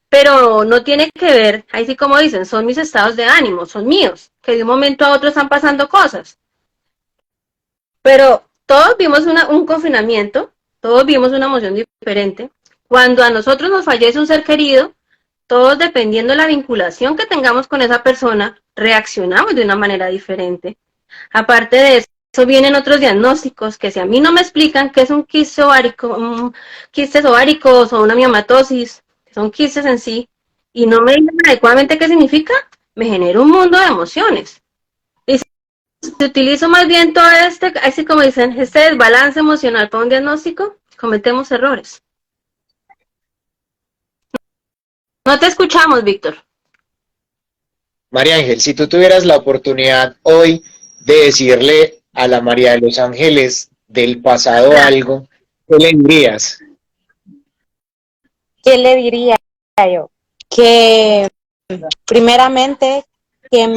pero no tiene que ver, ahí sí como dicen, son mis estados de ánimo, son míos, que de un momento a otro están pasando cosas. Pero todos vimos un confinamiento, todos vimos una emoción diferente. Cuando a nosotros nos fallece un ser querido, todos dependiendo de la vinculación que tengamos con esa persona, reaccionamos de una manera diferente. Aparte de eso, vienen otros diagnósticos que si a mí no me explican qué es un quiste ovárico, quistes ováricos o una miomatosis, que son quistes en sí, y no me dicen adecuadamente qué significa, me genera un mundo de emociones. Y si utilizo más bien todo así como dicen, este desbalance emocional para un diagnóstico, cometemos errores. No te escuchamos, Víctor. María Ángel, si tú tuvieras la oportunidad hoy de decirle a la María de los Ángeles del pasado algo, ¿qué le dirías? ¿Qué le diría yo? Que primeramente que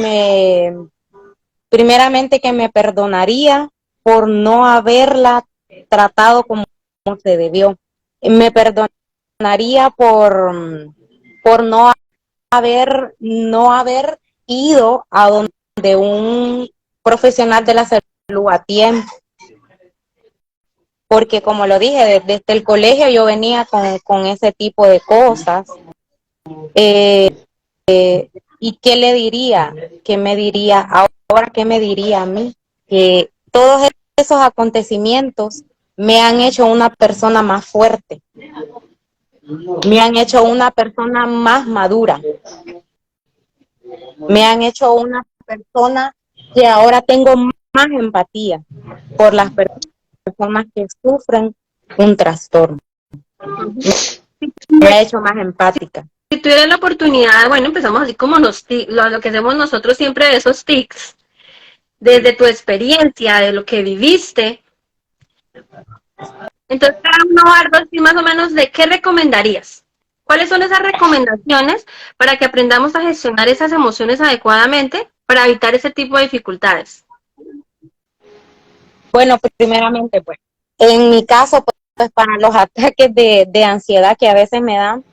me perdonaría por no haberla tratado como se debió. Me perdonaría por no haber ido a donde un profesional de la salud a tiempo. Porque como lo dije, desde el colegio yo venía con ese tipo de cosas. ¿Y qué le diría? ¿Qué me diría ahora? ¿Qué me diría a mí? Que todos esos acontecimientos me han hecho una persona más fuerte, me han hecho una persona más madura, me han hecho una persona que ahora tengo más empatía por las personas que sufren un trastorno. Me ha hecho más empática. Si tuvieras la oportunidad, bueno, empezamos así como lo que hacemos nosotros siempre de esos tics, desde tu experiencia, de lo que viviste. Entonces, cada uno algo así más o menos de qué recomendarías. ¿Cuáles son esas recomendaciones para que aprendamos a gestionar esas emociones adecuadamente para evitar ese tipo de dificultades? Bueno, pues primeramente, pues, en mi caso, pues para los ataques de ansiedad que a veces me dan,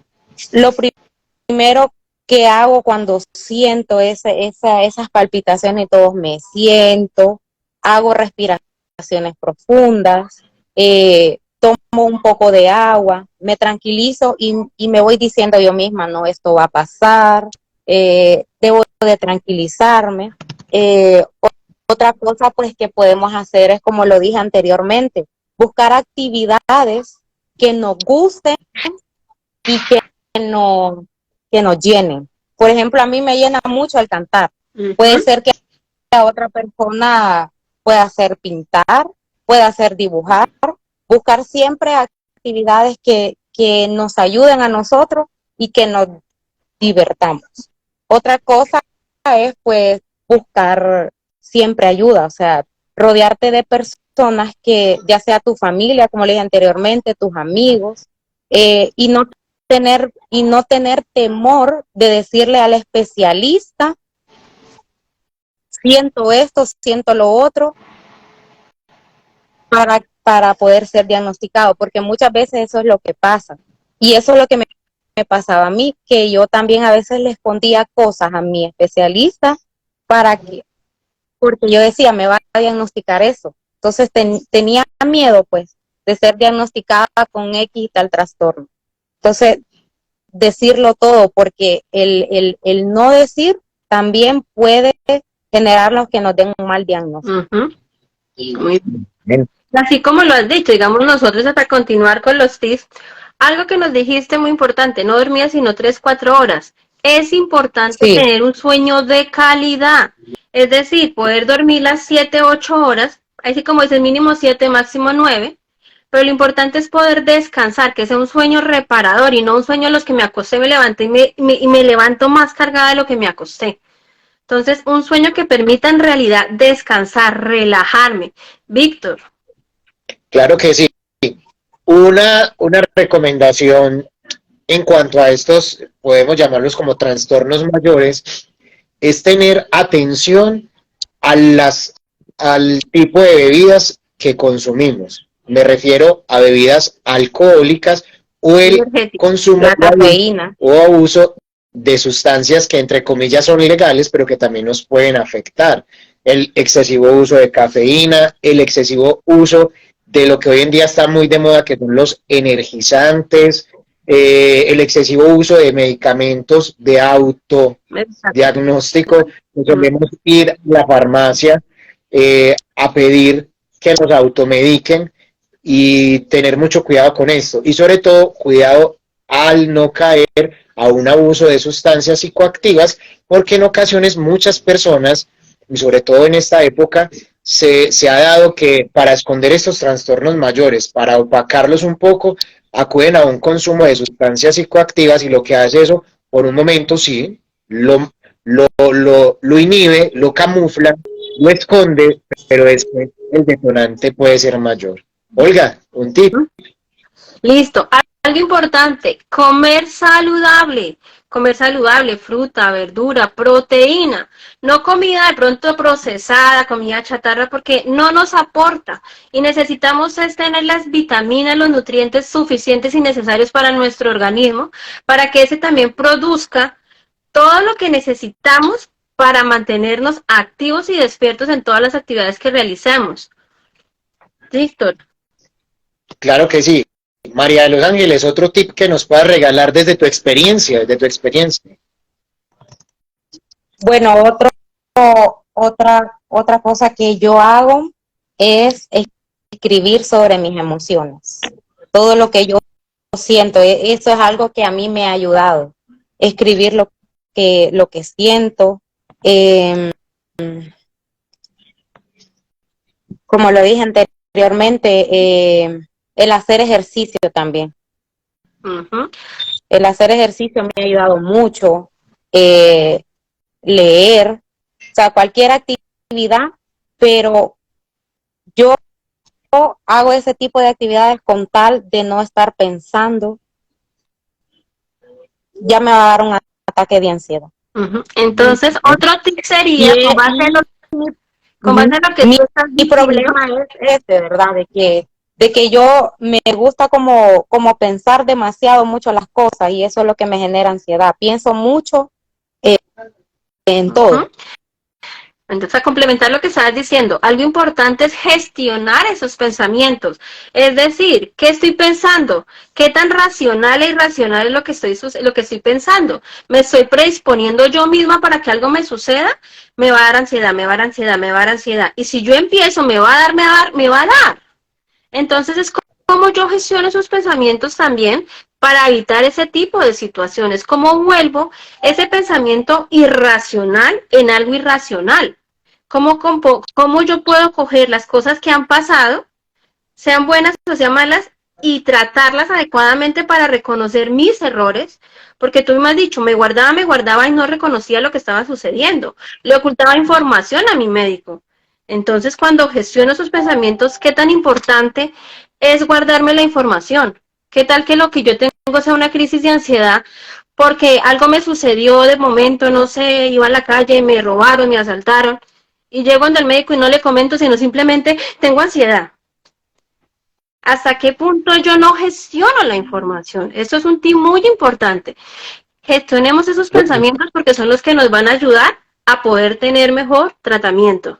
lo primero que hago cuando siento esas palpitaciones y todo, me siento, hago respiraciones profundas, tomo un poco de agua, me tranquilizo y me voy diciendo yo misma, no, esto va a pasar, debo de tranquilizarme. Otra cosa pues que podemos hacer es, como lo dije anteriormente, buscar actividades que nos gusten y que nos llenen. Por ejemplo, a mí me llena mucho el cantar. Puede ser que a otra persona pueda hacer pintar, pueda hacer dibujar, buscar siempre actividades que nos ayuden a nosotros y que nos divertamos. Otra cosa es pues buscar siempre ayuda, o sea, rodearte de personas que ya sea tu familia, como le dije anteriormente, tus amigos, y no tener temor de decirle al especialista, siento esto, siento lo otro, para poder ser diagnosticado, porque muchas veces eso es lo que pasa. Y eso es lo que me pasaba a mí, que yo también a veces le escondía cosas a mi especialista porque yo decía, me va a diagnosticar eso. Entonces tenía miedo, pues, de ser diagnosticada con X tal trastorno. Entonces, decirlo todo, porque el no decir también puede generarnos que nos den un mal diagnóstico. Muy bien. Así como lo has dicho, digamos nosotros hasta continuar con los tips, algo que nos dijiste muy importante, no dormía sino 3-4 horas. Es importante tener un sueño de calidad, es decir, poder dormir las 7-8 horas, así como dices, mínimo 7, máximo 9, pero lo importante es poder descansar, que sea un sueño reparador y no un sueño en los que me acosté, me levanté y me levanto más cargada de lo que me acosté. Entonces, un sueño que permita en realidad descansar, relajarme. Víctor. Claro que sí. Una recomendación en cuanto a estos, podemos llamarlos como trastornos mayores, es tener atención al tipo de bebidas que consumimos. Me refiero a bebidas alcohólicas o el Energético. consumo La cafeína. o abuso de sustancias que entre comillas son ilegales, pero que también nos pueden afectar. El excesivo uso de cafeína, el excesivo uso de lo que hoy en día está muy de moda, que son los energizantes, el excesivo uso de medicamentos de Exacto. autodiagnóstico. Solemos ir a la farmacia a pedir que nos automediquen y tener mucho cuidado con esto. Y sobre todo, cuidado al no caer a un abuso de sustancias psicoactivas, porque en ocasiones muchas personas, y sobre todo en esta época, se ha dado que para esconder estos trastornos mayores, para opacarlos un poco, acuden a un consumo de sustancias psicoactivas y lo que hace eso, por un momento sí, lo inhibe, lo camufla, lo esconde, pero después el detonante puede ser mayor. Olga, un tip. Listo. Algo importante, comer saludable, fruta, verdura, proteína, no comida de pronto procesada, comida chatarra, porque no nos aporta y necesitamos es tener las vitaminas, los nutrientes suficientes y necesarios para nuestro organismo, para que ese también produzca todo lo que necesitamos para mantenernos activos y despiertos en todas las actividades que realizamos. ¿Listo? Claro que sí. María de los Ángeles, otro tip que nos puedas regalar desde tu experiencia, desde tu experiencia. Bueno, otra cosa que yo hago es escribir sobre mis emociones. Todo lo que yo siento, eso es algo que a mí me ha ayudado. Escribir lo que siento. Como lo dije anteriormente, el hacer ejercicio también. Uh-huh. El hacer ejercicio me ha ayudado mucho. Leer, o sea, cualquier actividad, pero yo hago ese tipo de actividades con tal de no estar pensando, ya me va a dar un ataque de ansiedad. Uh-huh. Entonces, otro tip sería, con base en lo que tú estás diciendo, mi problema es este, ¿verdad? De que yo me gusta como pensar demasiado mucho las cosas y eso es lo que me genera ansiedad. Pienso mucho en todo. Uh-huh. Entonces, a complementar lo que estabas diciendo, algo importante es gestionar esos pensamientos. Es decir, ¿qué estoy pensando? ¿Qué tan racional e irracional es lo que estoy pensando? ¿Me estoy predisponiendo yo misma para que algo me suceda? Me va a dar ansiedad, me va a dar ansiedad, me va a dar ansiedad. Y si yo empiezo, me va a dar. Entonces, es como yo gestiono esos pensamientos también para evitar ese tipo de situaciones. ¿Cómo vuelvo ese pensamiento irracional en algo irracional? ¿Cómo yo puedo coger las cosas que han pasado, sean buenas o sean malas, y tratarlas adecuadamente para reconocer mis errores? Porque tú me has dicho, me guardaba y no reconocía lo que estaba sucediendo. Le ocultaba información a mi médico. Entonces, cuando gestiono esos pensamientos, ¿qué tan importante es guardarme la información? ¿Qué tal que lo que yo tengo sea una crisis de ansiedad porque algo me sucedió de momento, no sé, iba a la calle, me robaron, me asaltaron, y llego donde el médico y no le comento, sino simplemente tengo ansiedad? ¿Hasta qué punto yo no gestiono la información? Esto es un tip muy importante. Gestionemos esos pensamientos porque son los que nos van a ayudar a poder tener mejor tratamiento.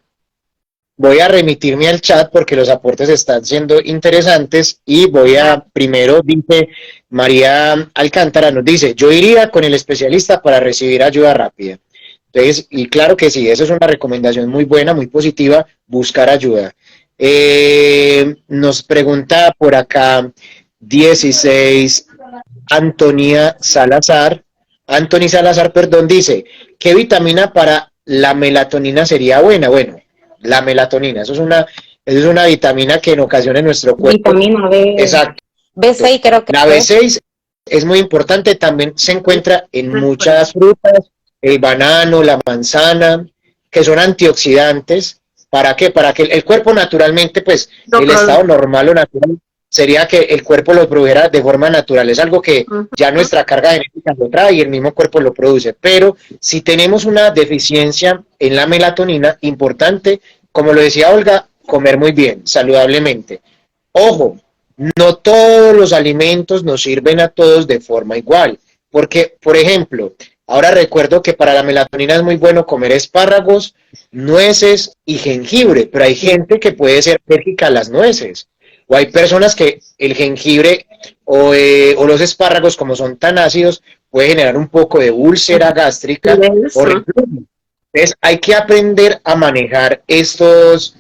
Voy a remitirme al chat porque los aportes están siendo interesantes y voy a, primero dice María Alcántara, nos dice, yo iría con el especialista para recibir ayuda rápida. Entonces, y claro que sí, eso es una recomendación muy buena, muy positiva, buscar ayuda. Nos pregunta por acá 16 Antonia Salazar, Anthony Salazar, perdón, dice, ¿qué vitamina para la melatonina sería buena? Bueno, la melatonina, eso es una vitamina que en ocasiones nuestro cuerpo... Vitamina B. Exacto. B6 creo que la B6 es muy importante, también se encuentra en muchas frutas, el banano, la manzana, que son antioxidantes. ¿Para qué? Para que el cuerpo naturalmente, pues, el estado normal o natural sería que el cuerpo lo produjera de forma natural. Es algo que ya nuestra carga genética lo trae y el mismo cuerpo lo produce. Pero si tenemos una deficiencia en la melatonina, importante, como lo decía Olga, comer muy bien, saludablemente. Ojo, no todos los alimentos nos sirven a todos de forma igual, porque, por ejemplo, ahora recuerdo que para la melatonina es muy bueno comer espárragos, nueces y jengibre, pero hay gente que puede ser alérgica a las nueces, o hay personas que el jengibre o los espárragos, como son tan ácidos, puede generar un poco de úlcera gástrica o Eso. reflujo. Entonces hay que aprender a manejar estos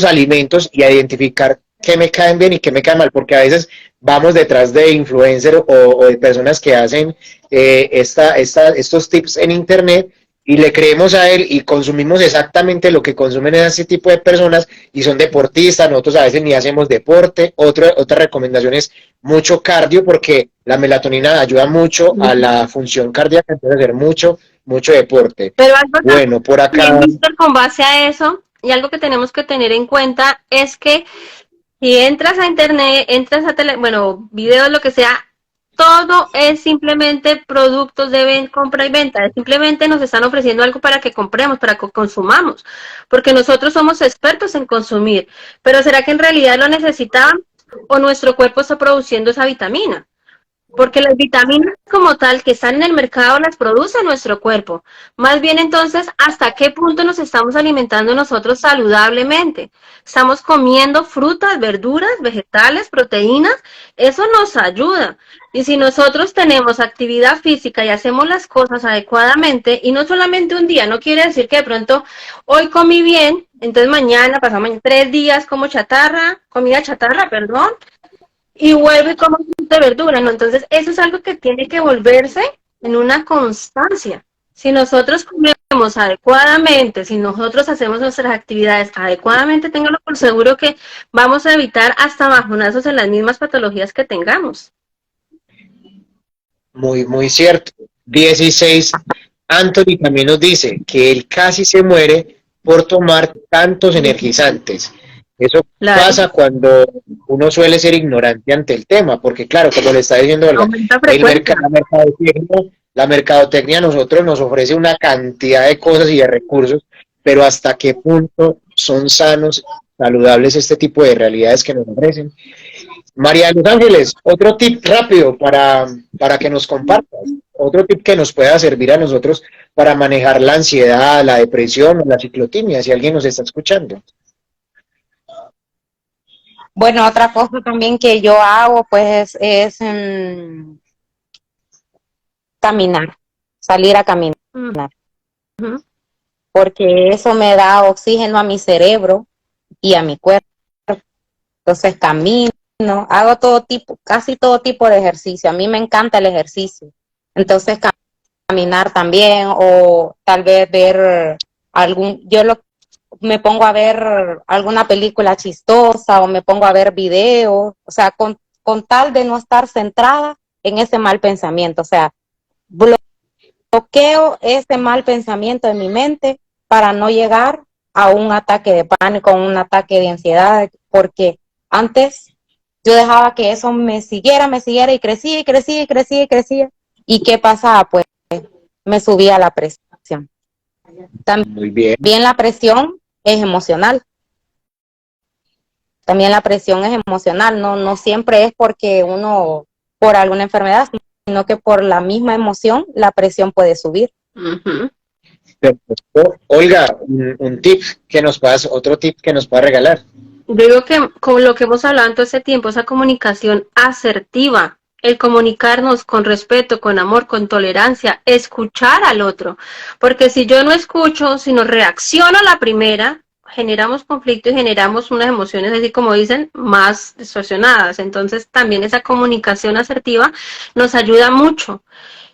alimentos y a identificar qué me caen bien y qué me caen mal, porque a veces vamos detrás de influencers o de personas que hacen estos tips en internet y le creemos a él y consumimos exactamente lo que consumen ese tipo de personas y son deportistas, nosotros a veces ni hacemos deporte. Otra recomendación es mucho cardio porque la melatonina ayuda mucho a la función cardíaca, entonces hacer mucho deporte. Pero algo Bueno, por también, acá, Víctor, con base a eso, y algo que tenemos que tener en cuenta es que si entras a internet, entras a bueno, videos, lo que sea, todo es simplemente productos de compra y venta. Simplemente nos están ofreciendo algo para que compremos, para que consumamos, porque nosotros somos expertos en consumir. Pero ¿será que en realidad lo necesitamos o nuestro cuerpo está produciendo esa vitamina? Porque las vitaminas como tal que están en el mercado las produce nuestro cuerpo. Más bien entonces, ¿hasta qué punto nos estamos alimentando nosotros saludablemente? Estamos comiendo frutas, verduras, vegetales, proteínas. Eso nos ayuda. Y si nosotros tenemos actividad física y hacemos las cosas adecuadamente, y no solamente un día, no quiere decir que de pronto hoy comí bien, entonces mañana, pasado mañana, 3 días como chatarra, comida chatarra, perdón, y vuelve como de verdura, ¿no? Entonces, eso es algo que tiene que volverse en una constancia. Si nosotros comemos adecuadamente, si nosotros hacemos nuestras actividades adecuadamente, téngalo por seguro que vamos a evitar hasta bajonazos en las mismas patologías que tengamos. muy cierto. 16. Anthony también nos dice que él casi se muere por tomar tantos energizantes. Eso Claro, pasa cuando uno suele ser ignorante ante el tema, porque claro, como le está diciendo Olga, aumenta frecuencia. la mercadotecnia a nosotros nos ofrece una cantidad de cosas y de recursos, pero hasta qué punto son sanos, saludables este tipo de realidades que nos ofrecen. María de los Ángeles, otro tip rápido para que nos compartas, otro tip que nos pueda servir a nosotros para manejar la ansiedad, la depresión o la ciclotimia, si alguien nos está escuchando. Bueno, otra cosa también que yo hago, pues, es caminar, salir a caminar, Uh-huh. porque eso me da oxígeno a mi cerebro y a mi cuerpo. Entonces camino, hago todo tipo, casi todo tipo de ejercicio. A mí me encanta el ejercicio. Entonces caminar también o tal vez ver me pongo a ver alguna película chistosa o me pongo a ver videos, o sea, con tal de no estar centrada en ese mal pensamiento, o sea, bloqueo ese mal pensamiento en mi mente para no llegar a un ataque de pánico, a un ataque de ansiedad, porque antes yo dejaba que eso me siguiera y crecía y crecía y crecía y crecía. ¿Y qué pasaba? Pues me subía la presión. Muy bien. También la presión es emocional. También la presión es emocional, no siempre es porque uno, por alguna enfermedad, sino que por la misma emoción la presión puede subir. Uh-huh. Perfecto. Olga, un tip que nos puedas, otro tip que nos pueda regalar. Yo digo que con lo que hemos hablado en todo este tiempo, esa comunicación asertiva, el comunicarnos con respeto, con amor, con tolerancia, escuchar al otro. Porque si yo no escucho, si no reacciono a la primera, generamos conflicto y generamos unas emociones, así como dicen, más distorsionadas. Entonces también esa comunicación asertiva nos ayuda mucho.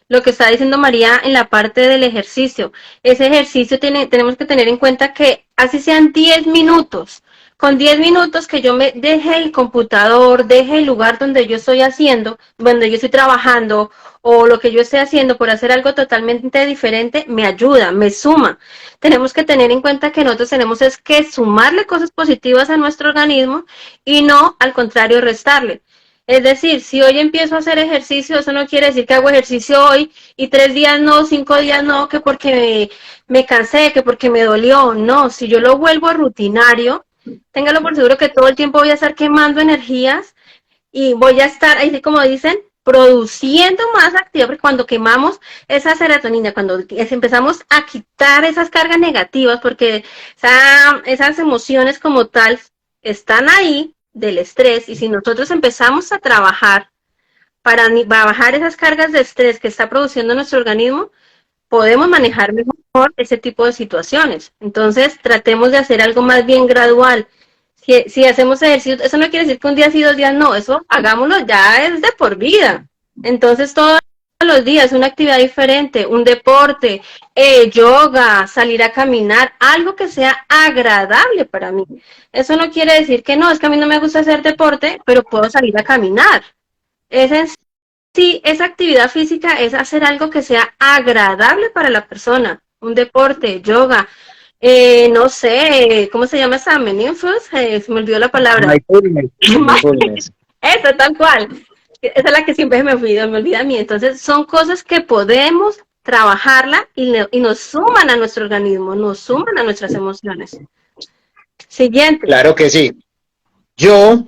Lo que está diciendo María en la parte del ejercicio. Ese ejercicio tenemos que tener en cuenta que así sean 10 minutos. Con 10 minutos que yo me deje el computador, deje el lugar donde yo estoy haciendo, donde yo estoy trabajando o lo que yo esté haciendo por hacer algo totalmente diferente, me ayuda, me suma. Tenemos que tener en cuenta que nosotros tenemos es que sumarle cosas positivas a nuestro organismo y no al contrario restarle. Es decir, si hoy empiezo a hacer ejercicio, eso no quiere decir que hago ejercicio hoy y 3 días no, 5 días no, que porque me cansé, que porque me dolió. No, si yo lo vuelvo rutinario, téngalo por seguro que todo el tiempo voy a estar quemando energías y voy a estar, ahí como dicen, produciendo más actividad, porque cuando quemamos esa serotonina, cuando empezamos a quitar esas cargas negativas, porque esas emociones como tal están ahí del estrés, y si nosotros empezamos a trabajar para bajar esas cargas de estrés que está produciendo nuestro organismo, podemos manejar mejor ese tipo de situaciones. Entonces, tratemos de hacer algo más bien gradual. Si hacemos ejercicio, eso no quiere decir que un día sí, 2 días no, eso hagámoslo ya es de por vida. Entonces, todos los días una actividad diferente, un deporte, yoga, salir a caminar, algo que sea agradable para mí. Eso no quiere decir que no, es que a mí no me gusta hacer deporte, pero puedo salir a caminar. Es en sí, esa actividad física es hacer algo que sea agradable para la persona, un deporte, yoga, no sé, ¿cómo se llama esa? Mindfulness, se me olvidó la palabra. Mindfulness. Mindfulness. Eso, tal cual. Esa es la que siempre me olvida a mí. Entonces, son cosas que podemos trabajarla y nos suman a nuestro organismo, nos suman a nuestras emociones. Siguiente. Claro que sí. Yo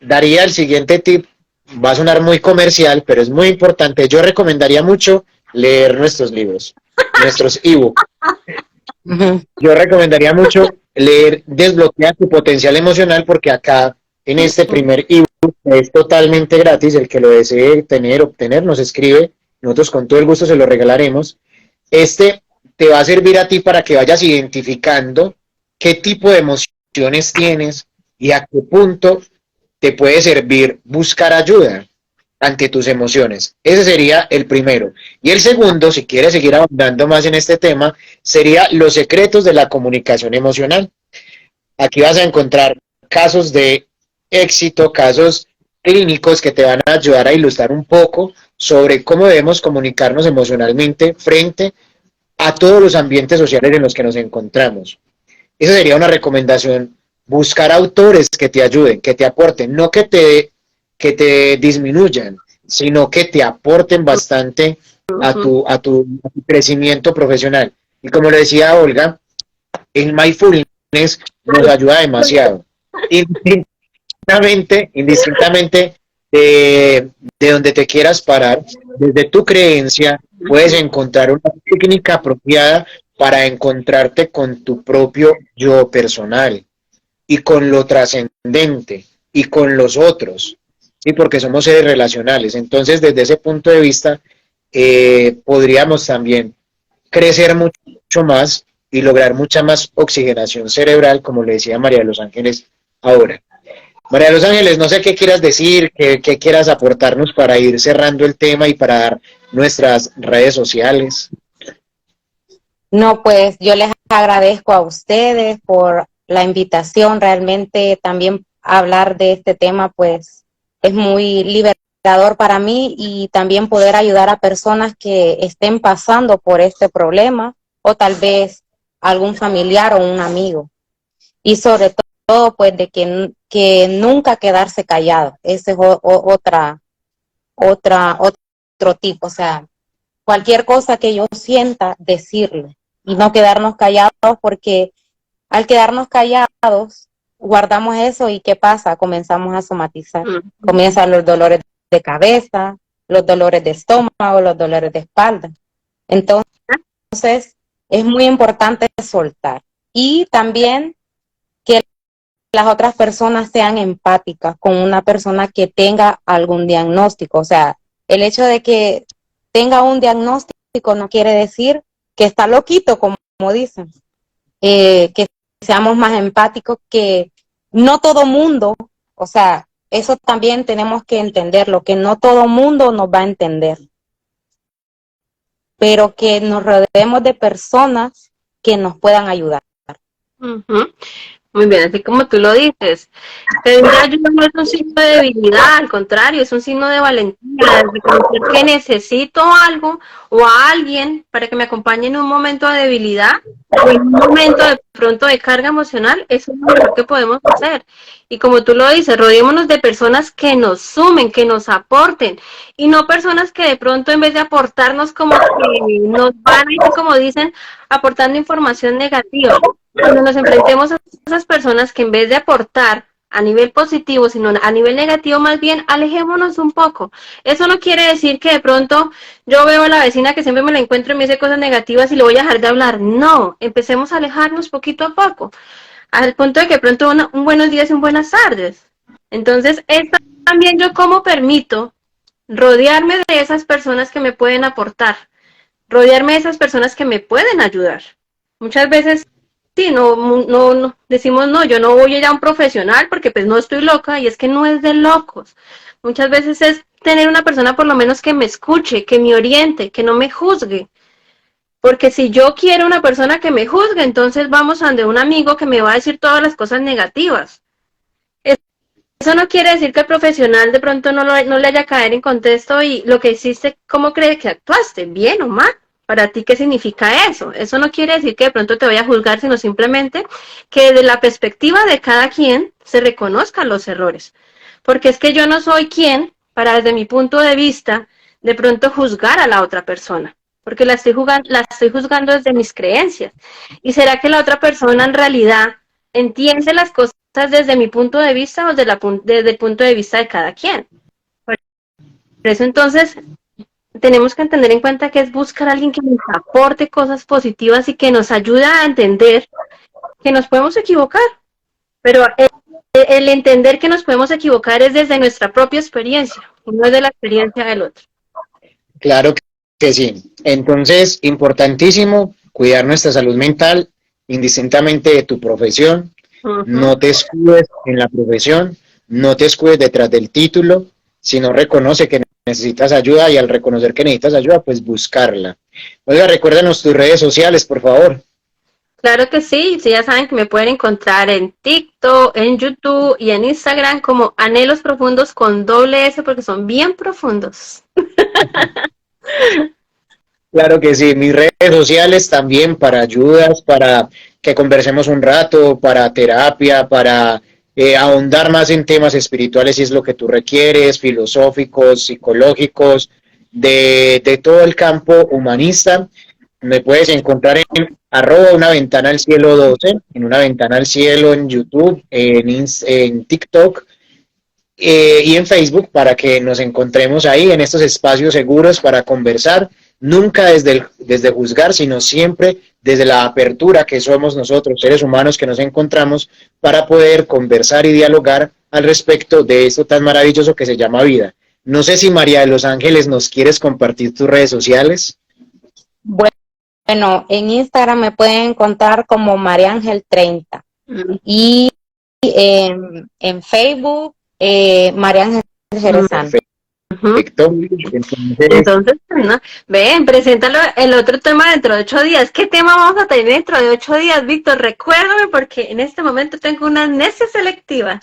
daría el siguiente tip, va a sonar muy comercial, pero es muy importante. Yo recomendaría mucho leer nuestros libros, nuestros ebooks. Yo recomendaría mucho leer Desbloquea tu potencial emocional, porque acá en este primer ebook es totalmente gratis. El que lo desee obtener, nos escribe. Nosotros con todo el gusto se lo regalaremos. Este te va a servir a ti para que vayas identificando qué tipo de emociones tienes y a qué punto te puede servir buscar ayuda ante tus emociones. Ese sería el primero. Y el segundo, si quieres seguir ahondando más en este tema, sería los secretos de la comunicación emocional. Aquí vas a encontrar casos de éxito, casos clínicos que te van a ayudar a ilustrar un poco sobre cómo debemos comunicarnos emocionalmente frente a todos los ambientes sociales en los que nos encontramos. Esa sería una recomendación: buscar autores que te ayuden, que te aporten, no que te disminuyan, sino que te aporten bastante a tu crecimiento profesional. Y como le decía Olga, el mindfulness nos ayuda demasiado. Indistintamente de donde te quieras parar, desde tu creencia, puedes encontrar una técnica apropiada para encontrarte con tu propio yo personal y con lo trascendente y con los otros, ¿sí? Porque somos seres relacionales. Entonces, desde ese punto de vista, podríamos también crecer mucho más y lograr mucha más oxigenación cerebral, como le decía María de los Ángeles ahora. María de los Ángeles, no sé qué quieras decir, qué quieras aportarnos para ir cerrando el tema y para dar nuestras redes sociales. No, pues yo les agradezco a ustedes por la invitación. Realmente también hablar de este tema pues es muy liberador para mí, y también poder ayudar a personas que estén pasando por este problema, o tal vez algún familiar o un amigo. Y sobre todo pues de que nunca quedarse callado. Ese es otro tipo. O sea, cualquier cosa que yo sienta, decirle y no quedarnos callados, porque al quedarnos callados guardamos eso y ¿qué pasa? Comenzamos a somatizar. Comienzan los dolores de cabeza, los dolores de estómago, los dolores de espalda. Entonces es muy importante soltar, y también que las otras personas sean empáticas con una persona que tenga algún diagnóstico. O sea, el hecho de que tenga un diagnóstico no quiere decir que está loquito, como dicen. Que seamos más empáticos, que no todo mundo, o sea, eso también tenemos que entenderlo, que no todo mundo nos va a entender, pero que nos rodeemos de personas que nos puedan ayudar. Muy bien, así como tú lo dices. Pedir ayuda no es un signo de debilidad, al contrario, es un signo de valentía, de conocer que necesito algo o a alguien para que me acompañe en un momento de debilidad o en un momento de pronto de carga emocional. Eso es lo mejor que podemos hacer. Y como tú lo dices, rodeémonos de personas que nos sumen, que nos aporten, y no personas que de pronto en vez de aportarnos como que nos van a ir, como dicen, aportando información negativa. Cuando nos enfrentemos a esas personas que en vez de aportar a nivel positivo, sino a nivel negativo, más bien alejémonos un poco. Eso no quiere decir que de pronto yo veo a la vecina que siempre me la encuentro y me dice cosas negativas y le voy a dejar de hablar. No, empecemos a alejarnos poquito a poco, al punto de que de pronto un buenos días y un buenas tardes. Entonces, también yo como permito rodearme de esas personas que me pueden aportar, rodearme de esas personas que me pueden ayudar. Muchas veces sí, no, decimos no, yo no voy a ir a un profesional porque pues no estoy loca, y es que no es de locos. Muchas veces es tener una persona por lo menos que me escuche, que me oriente, que no me juzgue. Porque si yo quiero una persona que me juzgue, entonces vamos a de un amigo que me va a decir todas las cosas negativas. Eso no quiere decir que el profesional de pronto no le haya caer en contexto y lo que hiciste, ¿cómo cree que actuaste? ¿Bien o mal? Para ti, ¿qué significa eso? Eso no quiere decir que de pronto te vaya a juzgar, sino simplemente que de la perspectiva de cada quien se reconozcan los errores. Porque es que yo no soy quien, para desde mi punto de vista, de pronto juzgar a la otra persona. Porque la estoy juzgando desde mis creencias. ¿Y será que la otra persona en realidad entiende las cosas desde mi punto de vista o desde el punto de vista de cada quien? Por eso entonces tenemos que tener en cuenta que es buscar a alguien que nos aporte cosas positivas y que nos ayude a entender que nos podemos equivocar, pero el entender que nos podemos equivocar es desde nuestra propia experiencia, no es de la experiencia del otro. Claro que sí. Entonces, importantísimo cuidar nuestra salud mental, indistintamente de tu profesión. No te escudes en la profesión, no te escudes detrás del título, sino reconoce que necesitas ayuda, y al reconocer que necesitas ayuda, pues buscarla. Oiga, recuérdanos tus redes sociales, por favor. Claro que sí, ya saben que me pueden encontrar en TikTok, en YouTube y en Instagram como Anhelos Profundos con doble S, porque son bien profundos. Claro que sí, mis redes sociales también para ayudas, para que conversemos un rato, para terapia, para ahondar más en temas espirituales si es lo que tú requieres, filosóficos, psicológicos, de todo el campo humanista. Me puedes encontrar en @una ventana al cielo 12, en una ventana al cielo en YouTube, en TikTok y en Facebook, para que nos encontremos ahí en estos espacios seguros para conversar, nunca desde juzgar, sino siempre desde la apertura que somos nosotros, seres humanos que nos encontramos, para poder conversar y dialogar al respecto de esto tan maravilloso que se llama vida. No sé si María de los Ángeles nos quieres compartir tus redes sociales. Bueno, en Instagram me pueden encontrar como María Ángel 30 y en Facebook María Ángel Jerezano. Perfecto. Entonces, ¿no? Ven, preséntalo el otro tema dentro de 8 días. ¿Qué tema vamos a tener dentro de 8 días, Víctor? Recuérdame, porque en este momento tengo una amnesia selectiva.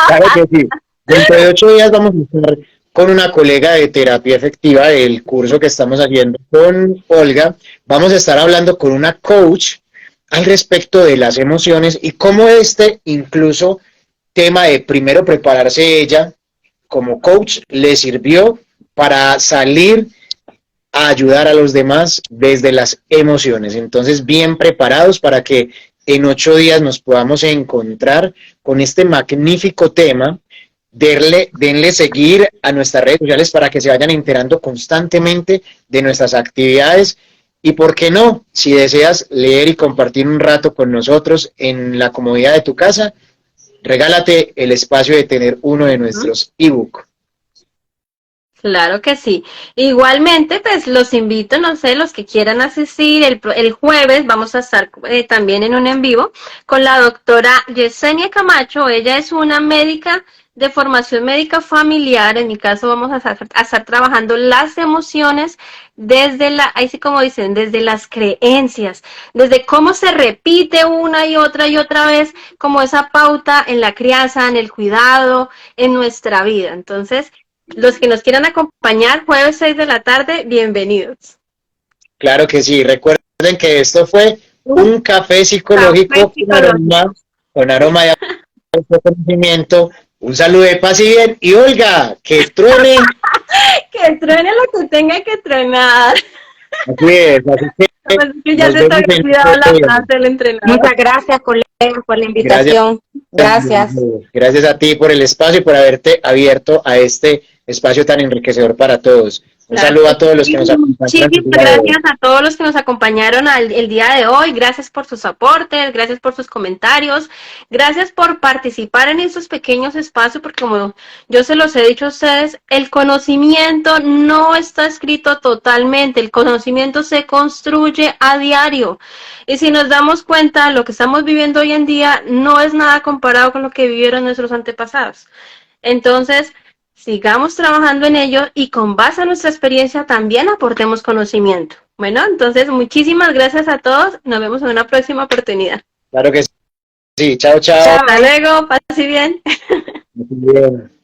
Claro que sí. Dentro de 8 días vamos a estar con una colega de terapia efectiva del curso que estamos haciendo con Olga. Vamos a estar hablando con una coach al respecto de las emociones y cómo incluso tema de primero prepararse ella como coach le sirvió para salir a ayudar a los demás desde las emociones. Entonces, bien preparados para que en 8 días nos podamos encontrar con este magnífico tema. Denle seguir a nuestras redes sociales para que se vayan enterando constantemente de nuestras actividades. Y por qué no, si deseas leer y compartir un rato con nosotros en la comodidad de tu casa, regálate el espacio de tener uno de nuestros ebook. Claro que sí. Igualmente, pues los invito, no sé, los que quieran asistir, el jueves vamos a estar también en un en vivo con la doctora Yesenia Camacho. Ella es una médica de formación médica familiar. En mi caso vamos a estar trabajando las emociones desde ahí sí como dicen, desde las creencias, desde cómo se repite una y otra vez, como esa pauta en la crianza, en el cuidado, en nuestra vida. Entonces, los que nos quieran acompañar, jueves 6 de la tarde, bienvenidos. Claro que sí. Recuerden que esto fue un café psicológico con aroma de autoconocimiento. Un saludo de paz y bien. Y Olga, que truene. Que truene lo que tenga que tronar. Así es, así que Pues es que ya nos se te vemos había en olvidado la otro frase del entrenador. Muchas gracias, colega, por la Gracias. invitación. Gracias. Gracias a ti por el espacio y por haberte abierto a este espacio tan enriquecedor para todos. Un Claro saludo que a todos los sí. que nos acompañaron el Muchísimas día de gracias hoy. a todos los que nos acompañaron el día de hoy. Gracias por sus aportes, gracias por sus comentarios, gracias por participar en estos pequeños espacios, porque como yo se los he dicho a ustedes, el conocimiento no está escrito totalmente, el conocimiento se construye a diario. Y si nos damos cuenta, lo que estamos viviendo hoy en día no es nada comparado con lo que vivieron nuestros antepasados. Entonces, sigamos trabajando en ello y con base a nuestra experiencia también aportemos conocimiento. Bueno, entonces muchísimas gracias a todos. Nos vemos en una próxima oportunidad. Claro que sí. Chao, chao. Chao. Hasta luego, pase bien. Muy bien.